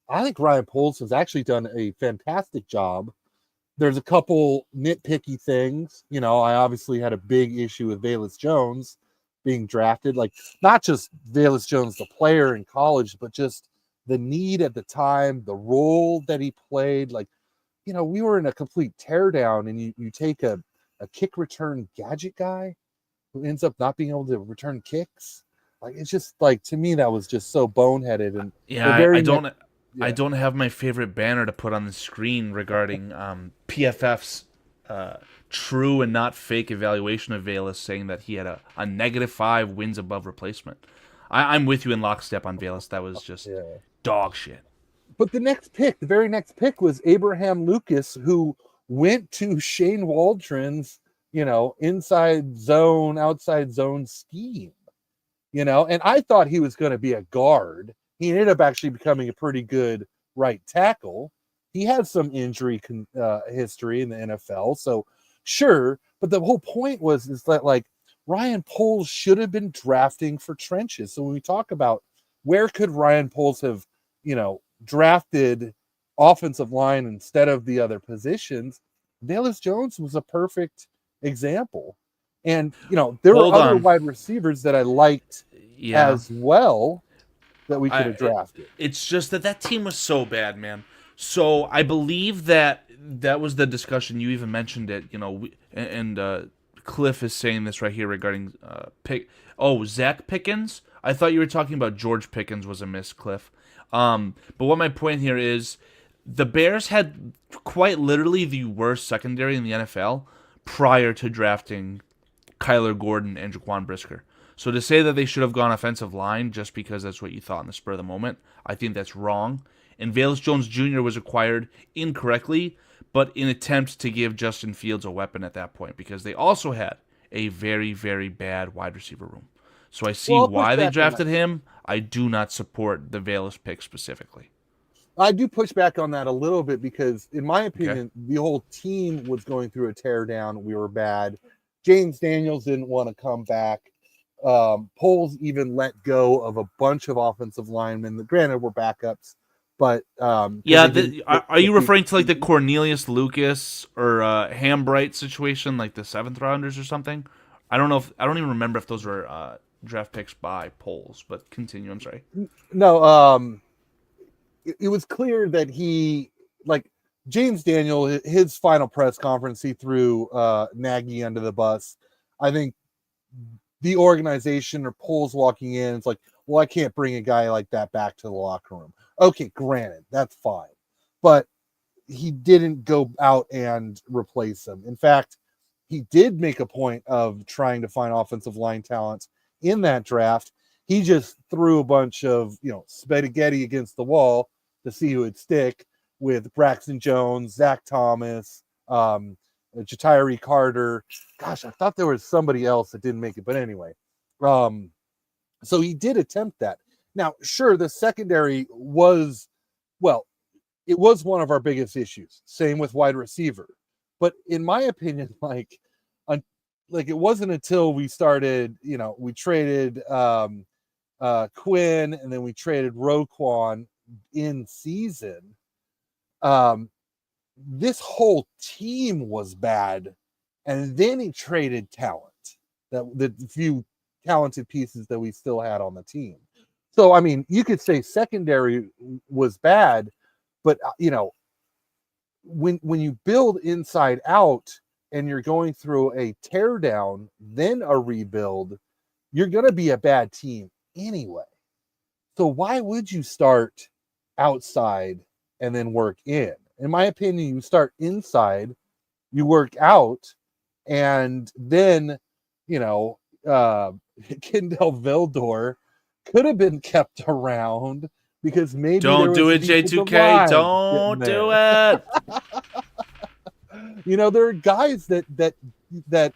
I think Ryan Poles has actually done a fantastic job. There's a couple nitpicky things. I obviously had a big issue with Velus Jones being drafted. Like, not just Velus Jones, the player in college, but just the need at the time, the role that he played. Like, we were in a complete teardown, and you take a kick return gadget guy who ends up not being able to return kicks. Like, it's just like, to me, that was just so boneheaded. And Yeah, the I very don't. I yeah, don't have my favorite banner to put on the screen regarding PFF's true and not fake evaluation of Velus, saying that he had a -5 wins above replacement. I'm with you in lockstep on Velus. That was just yeah. dog shit. But the very next pick was Abraham Lucas, who went to Shane Waldron's, inside zone, outside zone scheme. And I thought he was going to be a guard. He ended up actually becoming a pretty good right tackle. He had some injury history in the NFL, so sure. But the whole point is that, like, Ryan Poles should have been drafting for trenches. So when we talk about where could Ryan Poles have, drafted offensive line instead of the other positions, Velus Jones was a perfect example. And there were Hold other on. wide receivers that I liked Yeah. as well that we could have I drafted. it's just that team was so bad, man. So I believe that was the discussion. You even mentioned it, and Cliff is saying this right here regarding pick. Oh, Zach Pickens. I thought you were talking about George Pickens was a miss, Cliff. But what my point here is, the Bears had quite literally the worst secondary in the NFL prior to drafting Kyler Gordon and Jaquan Brisker. So to say that they should have gone offensive line just because that's what you thought in the spur of the moment, I think that's wrong. And Velus Jones Jr. was acquired incorrectly, but in attempt to give Justin Fields a weapon at that point, because they also had a very, very bad wide receiver room. So I see Well, I'll push why they back on that. drafted him. I do not support the Velus pick specifically. I do push back on that a little bit because, in my Okay. opinion, the whole team was going through a teardown. We were bad. James Daniels didn't want to come back. Poles even let go of a bunch of offensive linemen. Granted, we're backups, but Yeah, they didn't are you complete referring to like the season. Cornelius Lucas or Hambright situation, like the seventh rounders or something? I don't know if I don't even remember if those were draft picks by polls, but continue. I'm sorry. No, it was clear that he, like, James Daniel, his final press conference, he threw Nagy under the bus. I think the organization or Poles walking in, it's like, well, I can't bring a guy like that back to the locker room. Okay, granted, that's fine. But he didn't go out and replace him. In fact, he did make a point of trying to find offensive line talent in that draft. He just threw a bunch of, spaghetti against the wall to see who would stick with Braxton Jones, Zach Thomas, Jatiri Carter. Gosh, I thought there was somebody else that didn't make it, but anyway. So he did attempt that. Now, sure, the secondary was, well, it was one of our biggest issues. Same with wide receiver. But in my opinion, like it wasn't until we started, we traded Quinn, and then we traded Roquan in season. This whole team was bad, and then he traded talent, that the few talented pieces that we still had on the team. So I mean, you could say secondary was bad, but when you build inside out and you're going through a tear down, then a rebuild, you're going to be a bad team anyway. So why would you start outside and then work in? In my opinion, you start inside, you work out, and then, Kendall Vildor could have been kept around because maybe there Don't do was a it, defensive J2K. line getting Don't do there. it. There are guys that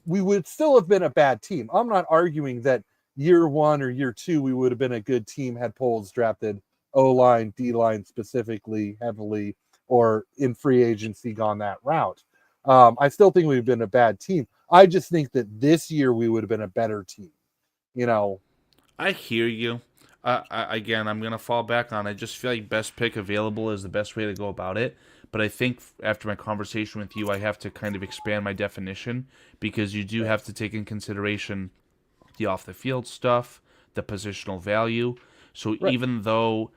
we would still have been a bad team. I'm not arguing that year one or year two we would have been a good team had Poles drafted O-line, D-line specifically heavily, or in free agency gone that route. I still think we've been a bad team. I just think that this year we would have been a better team. I hear you. Again, I'm gonna fall back on. I just feel like best pick available is the best way to go about it. But I think after my conversation with you, I have to kind of expand my definition because you do Right. have to take in consideration the off the field stuff, the positional value. So Right. even though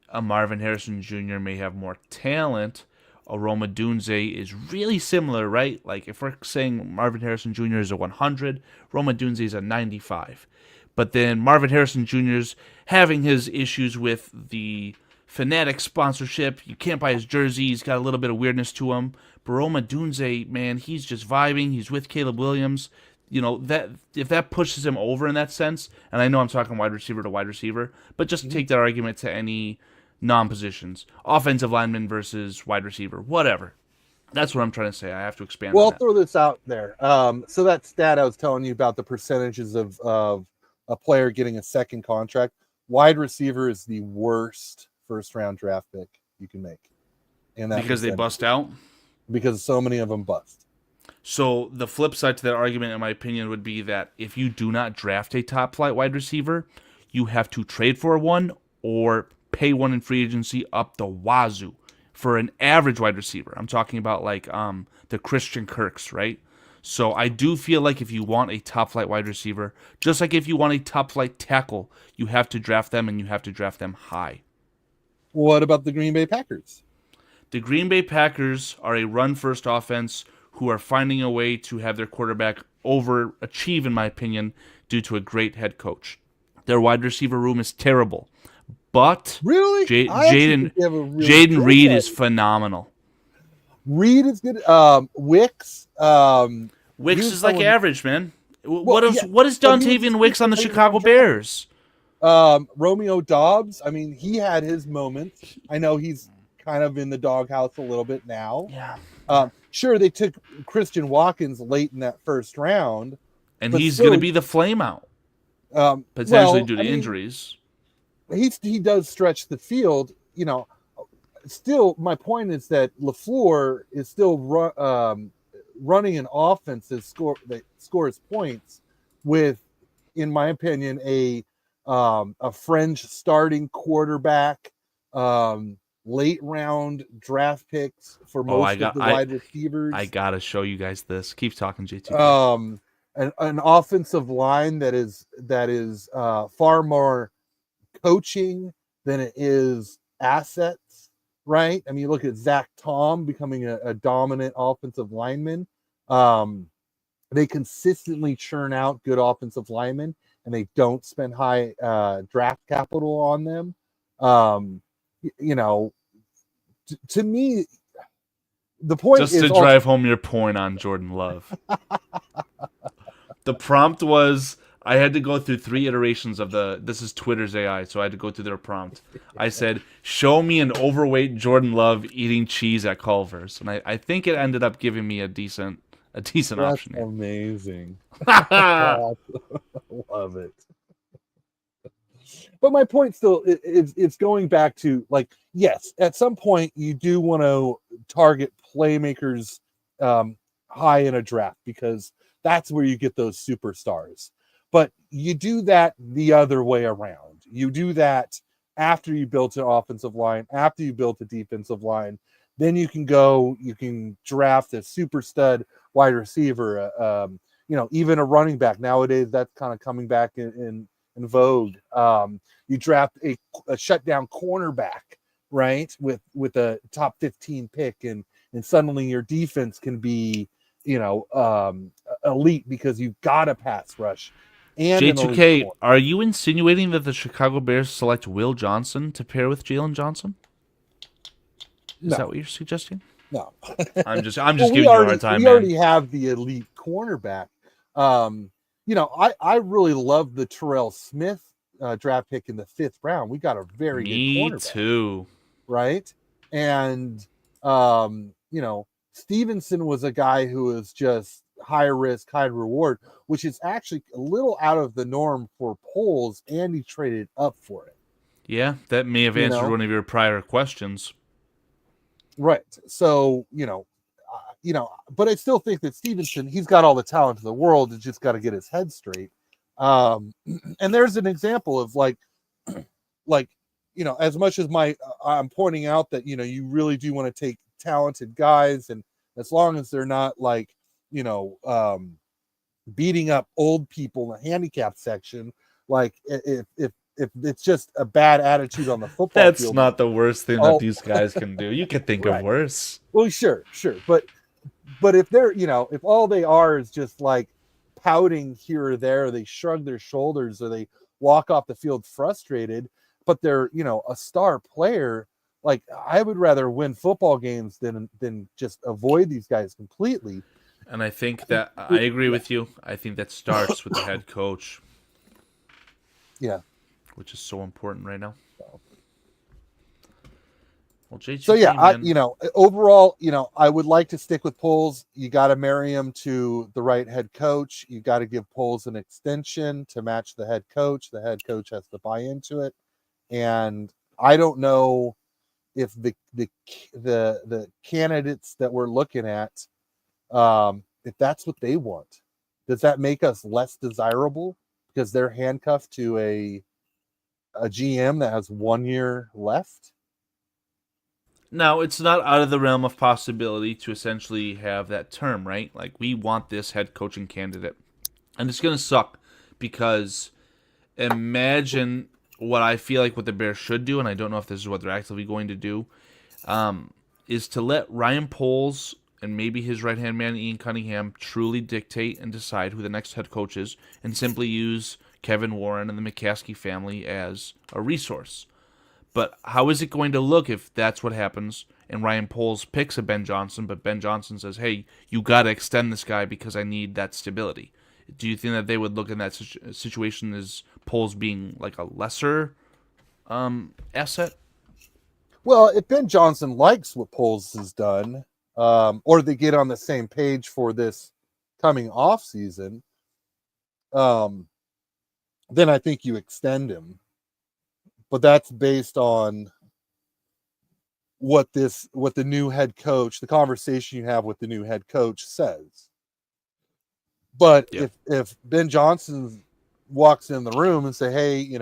a Marvin Harrison Jr. may have more talent, a Roma Dunze is really similar, right? Like if we're saying Marvin Harrison Jr. is a 100, Roma Dunze is a 95. But then Marvin Harrison Jr.'s having his issues with the Fanatic sponsorship. You can't buy his jersey. He's got a little bit of weirdness to him. But Roma Dunze, man, he's just vibing. He's with Caleb Williams. You know, that if that pushes him over in that sense, and I know I'm talking wide receiver to wide receiver, but just Mhm. take that argument to any non-positions, offensive lineman versus wide receiver, whatever. That's what I'm trying to say. I have to expand Well, on I'll that. throw this out there. So that stat I was telling you about the percentages of a player getting a second contract, wide receiver is the worst first round draft pick you can make in that Because they percentage bust out. because so many of them bust. So the flip side to that argument, in my opinion, would be that if you do not draft a top flight wide receiver, you have to trade for one or pay one in free agency up the wazoo for an average wide receiver. I'm talking about like the Christian Kirks, right? So I do feel like if you want a top flight wide receiver, just like if you want a top flight tackle, you have to draft them and you have to draft them high. What about the Green Bay Packers? The Green Bay Packers are a run first offense who are finding a way to have their quarterback overachieve, in my opinion, due to a great head coach. Their wide receiver room is terrible, but Really? I actually Jaden think they have a really Jaden good Reed wide. is phenomenal. Reed is good. Wicks. He Wicks was is like someone. average, man. Well, yeah, What is but he was a Dontavian Wicks sleeper on the late in the Chicago draft. Bears? Romeo Dobbs. I mean, he had his moments. I know he's kind of in the doghouse a little bit now. Yeah, Sure, they took Christian Watkins late in that first round, and but he's going to still, be the flame out potentially well, due I to mean, injuries. he does stretch the field. You know, still, my point is that LaFleur is still running an offense that scores points with, in my opinion, a fringe starting quarterback, late round draft picks for Oh, most of the wide I receivers, gotta show you guys this. Keep talking, J2K. um, an offensive line that is far more coaching than it is assets, right? I mean, you look at Zach Tom becoming a dominant offensive lineman. Um, they consistently churn out good offensive linemen, and they don't spend high draft capital on them. Um, you know, to me, the point Just to is also drive home your point on Jordan Love. The prompt was I had to go through 3 iterations of the this is Twitter's AI, so I had to go through their prompt. I said, show me an overweight Jordan Love eating cheese at Culver's. And I think it ended up giving me a decent that's option amazing. here. Love it. But my point still it's going back to, like, yes, at some point you do want to target playmakers high in a draft because that's where you get those superstars. But you do that the other way around. You do that after you built an offensive line, after you built a defensive line. Then you can draft a super stud wide receiver, even a running back. Nowadays, that's kind of coming back in vogue. You draft a shutdown cornerback, right, with a top 15 pick, and suddenly your defense can be, elite because you've got a pass rush and an elite J2K, corner. are you insinuating that the Chicago Bears select Will Johnson to pair with Jalen Johnson? Is that No, what you're suggesting? no. I'm Well, just giving you a hard time, we man. already have the elite cornerback. I really love the Terrell Smith draft pick in the 5th round. We got a very good Me cornerback, too. right? And Stevenson was a guy who was just high risk, high reward, which is actually a little out of the norm for polls, and he traded up for it. Yeah, that may have You answered know, one of your prior questions. right? So but I still think that Stevenson, he's got all the talent in the world. He's just got to get his head straight. And there's an example of like, as much as I'm pointing out that, you really do want to take talented guys, and as long as they're not you know, um, beating up old people in the handicap section, like if it's just a bad attitude on the football That's field, not the worst thing that oh, these guys can do. You could think of right. worse. Well, sure, but if they're, if all they are is just pouting here or there, they shrug their shoulders, or they walk off the field frustrated, but they're, a star player, I would rather win football games than just avoid these guys completely. And I think that I agree Yeah, with you. I think that starts with the head coach, yeah. which is so important right now. Well, So yeah, J2K, man. overall, I would like to stick with Poles. You got to marry him to the right head coach. You got to give Poles an extension to match the head coach. The head coach has to buy into it, and I don't know if the candidates that we're looking at, if that's what they want. Does that make us less desirable because they're handcuffed to a GM that has 1 year left? Now, it's not out of the realm of possibility to essentially have that term, right? Like, we want this head coaching candidate. And it's going to suck because imagine what I feel like what the Bears should do, and I don't know if this is what they're actively going to do, is to let Ryan Poles and maybe his right hand man, Ian Cunningham, truly dictate and decide who the next head coach is, and simply use Kevin Warren and the McCaskey family as a resource. But how is it going to look if that's what happens and Ryan Poles picks a Ben Johnson, but Ben Johnson says, hey, you got to extend this guy because I need that stability? Do you think that they would look in that situation as Poles being like a lesser asset? Well, if Ben Johnson likes what Poles has done, or they get on the same page for this coming off season, um, then I think you extend him. But that's based on what the new head coach, the conversation you have with the new head coach says. But Yeah. if Ben Johnson walks in the room and say, hey,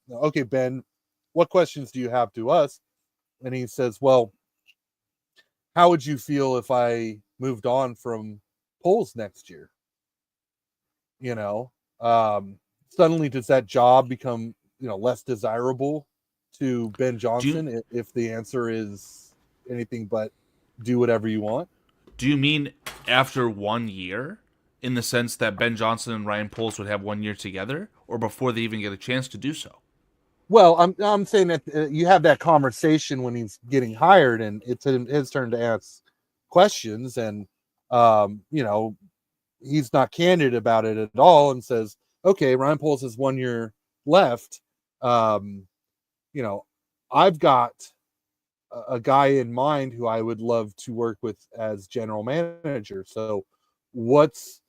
okay, Ben, what questions do you have to us? And he says, well, how would you feel if I moved on from Poles next year? You know, um, Suddenly does that job become, less desirable to Ben Do you Johnson if the answer is anything but do whatever you want? do you mean after 1 year, in the sense that Ben Johnson and Ryan Poles would have 1 year together, or before they even get a chance to do so? Well, I'm saying that you have that conversation when he's getting hired, and it's his turn to ask questions, and you know, he's not candid about it at all, and says, "Okay, Ryan Poles has 1 year left. Um, you know, I've got a guy in mind who I would love to work with as general manager. So, what's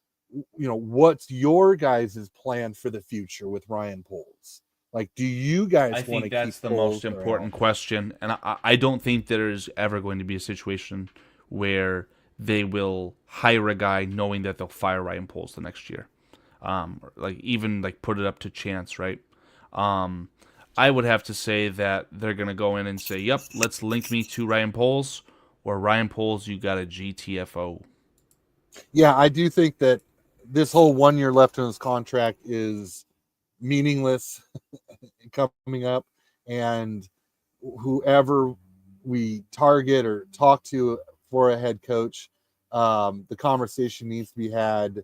what's your guys' plan for the future with Ryan Poles? Like, do you I guys want think to keep that's the most Poles around?" important question, and I don't think there's ever going to be a situation where they will hire a guy knowing that they'll fire Ryan Poles the next year, like even like put it up to chance, right? Um, I would have to say that they're gonna go in and say, "Yep, let's link me to Ryan Poles," or "Ryan Poles, you got a GTFO." Yeah, I do think that this whole 1 year left on his contract is meaningless coming up, and whoever we target or talk to for a head coach, the conversation needs to be had.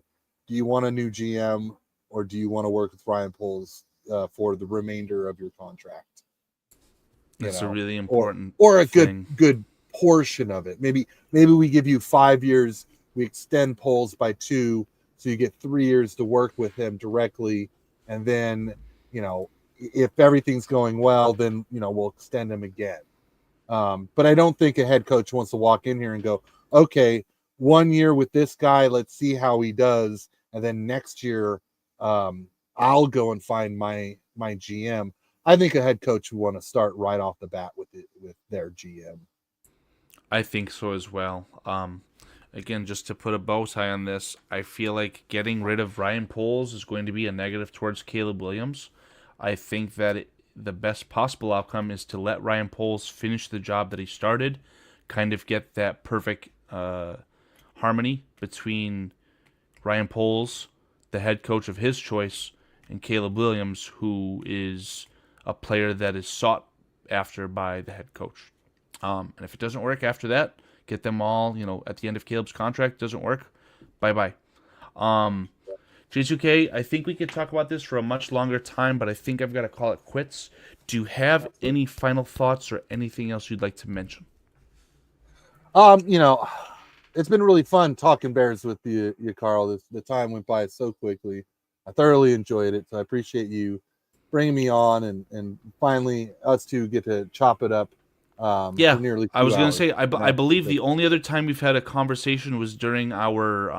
Do you want a new GM, or do you want to work with Ryan Poles for the remainder of your contract? That's a really Or important a good thing. portion of it. Maybe we give you 5 years, we extend Poles by 2, so you get 3 years to work with him directly, and then if everything's going well, then we'll extend him again. But I don't think a head coach wants to walk in here and go, okay, 1 year with this guy, let's see how he does, and then next year, I'll go and find my GM. I think a head coach would want to start right off the bat with their GM. I think so as well. again, just to put a bow tie on this, I feel like getting rid of Ryan Poles is going to be a negative towards Caleb Williams. I think that the best possible outcome is to let Ryan Poles finish the job that he started, kind of get that perfect harmony between Ryan Poles, the head coach of his choice, and Caleb Williams, who is a player that is sought after by the head coach. And if it doesn't work after that, get them all, at the end of Caleb's contract, doesn't work, bye-bye. J2K, I think we could talk about this for a much longer time, but I think I've got to call it quits. Do you have any final thoughts or anything else you'd like to mention? It's been really fun talking Bears with you, Karl. The time went by so quickly. I thoroughly enjoyed it, so I appreciate you bringing me on, and finally us two get to chop it up Yeah, for nearly 2 I was going to hours. say, I believe the only other time we've had a conversation was during our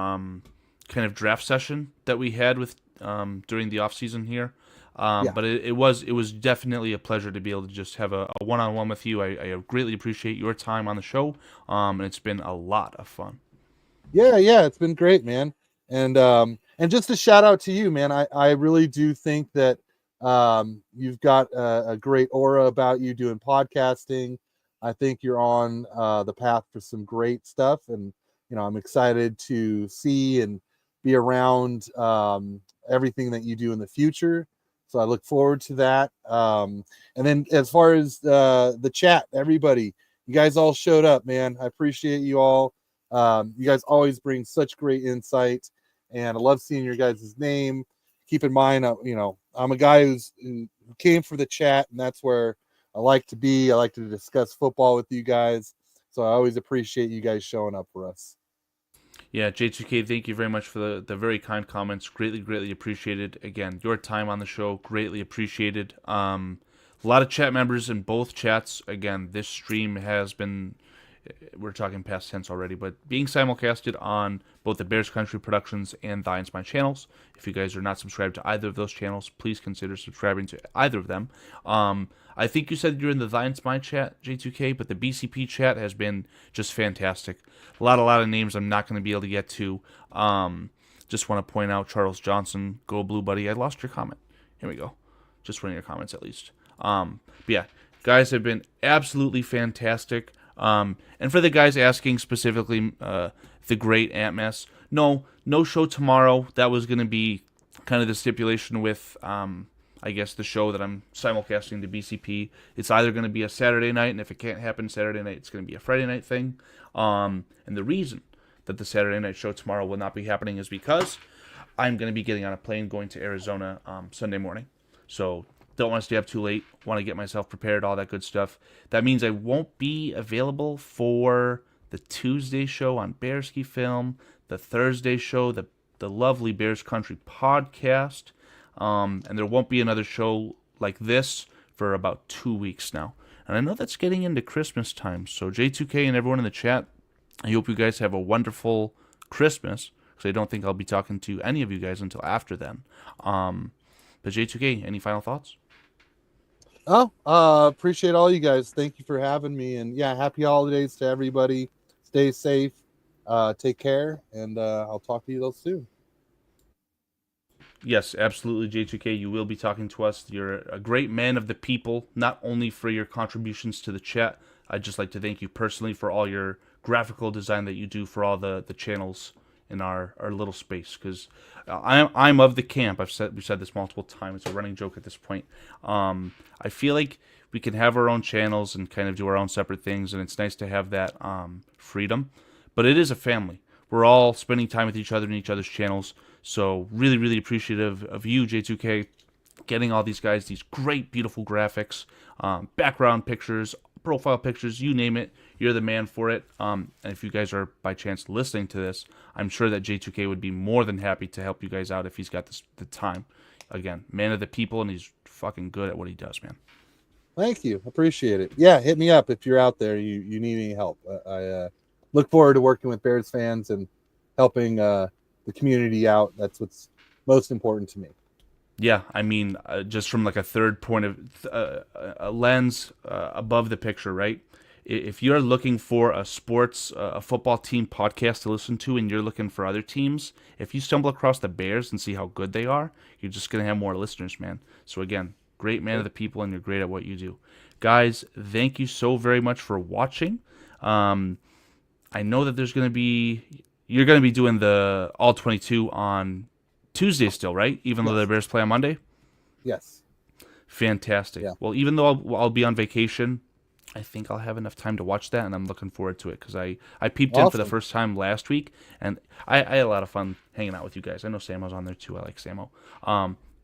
kind of draft session that we had with during the off season here. But it was definitely a pleasure to be able to just have a one-on-one with you. I greatly appreciate your time on the show, and it's been a lot of fun. Yeah, it's been great, man. And just a shout out to you, man. I really do think that you've got a great aura about you doing podcasting. I think you're on the path for some great stuff, and I'm excited to see and be around everything that you do in the future. So I look forward to that. And then as far as the chat, everybody, you guys all showed up, man. I appreciate you all. You guys always bring such great insight, and I love seeing your guys' name. Keep in mind, I'm a guy who came for the chat, and that's where I like to be. I like to discuss football with you guys. So I always appreciate you guys showing up for us. Yeah, J2K, thank you very much for the very kind comments. Greatly, greatly appreciated. Again, your time on the show, greatly appreciated. A lot of chat members in both chats. Again, this stream has been, we're talking past tense already, but being simulcasted on both the Bears Country Productions and the My channels. If you guys are not subscribed to either of those channels, please consider subscribing to either of them. I think you said you're in the My chat, J2K, but the BCP chat has been just fantastic. A lot of names I'm not going to be able to get to. Just want to point out Charles Johnson, go blue buddy. I lost your comment. Here we go. Just one of your comments at least. But yeah, guys have been absolutely fantastic. And for the guys asking specifically, the great Ant Mess, no show tomorrow. That was going to be kind of the stipulation with, I guess, the show that I'm simulcasting to BCP. It's either going to be a Saturday night, and if it can't happen Saturday night, it's going to be a Friday night thing. And the reason that the Saturday night show tomorrow will not be happening is because I'm going to be getting on a plane going to Arizona Sunday morning. So don't want to stay up too late. Want to get myself prepared, all that good stuff. That means I won't be available for the Tuesday show on Bearski Film, the Thursday show, the lovely Bears Country podcast, and there won't be another show like this for about 2 weeks now. And I know that's getting into Christmas time, so J2K and everyone in the chat, I hope you guys have a wonderful Christmas, because I don't think I'll be talking to any of you guys until after then. But J2K, any final thoughts? Appreciate all you guys. Thank you for having me, and yeah, happy holidays to everybody. Stay safe, take care, and I'll talk to you all soon. Yes, absolutely, J2K. You will be talking to us. You're a great man of the people, not only for your contributions to the chat. I'd just like to thank you personally for all your graphical design that you do for all the channels in our little space. Because I'm of the camp. We've said this multiple times. It's a running joke at this point. I feel like we can have our own channels and kind of do our own separate things, and it's nice to have that freedom. But it is a family. We're all spending time with each other in each other's channels. So really, really appreciative of you, J2K, getting all these guys these great, beautiful graphics, background pictures, profile pictures, you name it. You're the man for it. And if you guys are by chance listening to this, I'm sure that J2K would be more than happy to help you guys out if he's got the time. Again, man of the people, and he's fucking good at what he does, man. Thank you. Appreciate it. Yeah, hit me up if you're out there. You need any help. I look forward to working with Bears fans and helping the community out. That's what's most important to me. Yeah, I mean, just from like a third point of a lens above the picture, right? if you're looking for a sports, a football team podcast to listen to, and you're looking for other teams, if you stumble across the Bears and see how good they are, you're just gonna have more listeners, man. So again, great man of the people, and you're great at what you do, guys. Thank you so very much for watching. I know that you're gonna be doing the all 22 on Tuesday still, right? Even though the Bears play on Monday. Yes. Fantastic. Yeah. Well, even though I'll be on vacation, I think I'll have enough time to watch that, and I'm looking forward to it because I peeped in for the first time last week, and I had a lot of fun hanging out with you guys. I know Samo's on there too. I like Samo.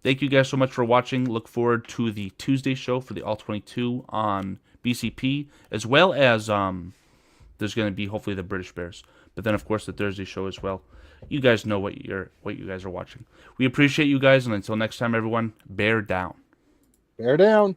Thank you guys so much for watching. Look forward to the Tuesday show for the All 22 on BCP, as well as there's going to be hopefully the British Bears, but then of course the Thursday show as well. You guys know what you guys are watching. We appreciate you guys, and until next time, everyone, bear down. Bear down.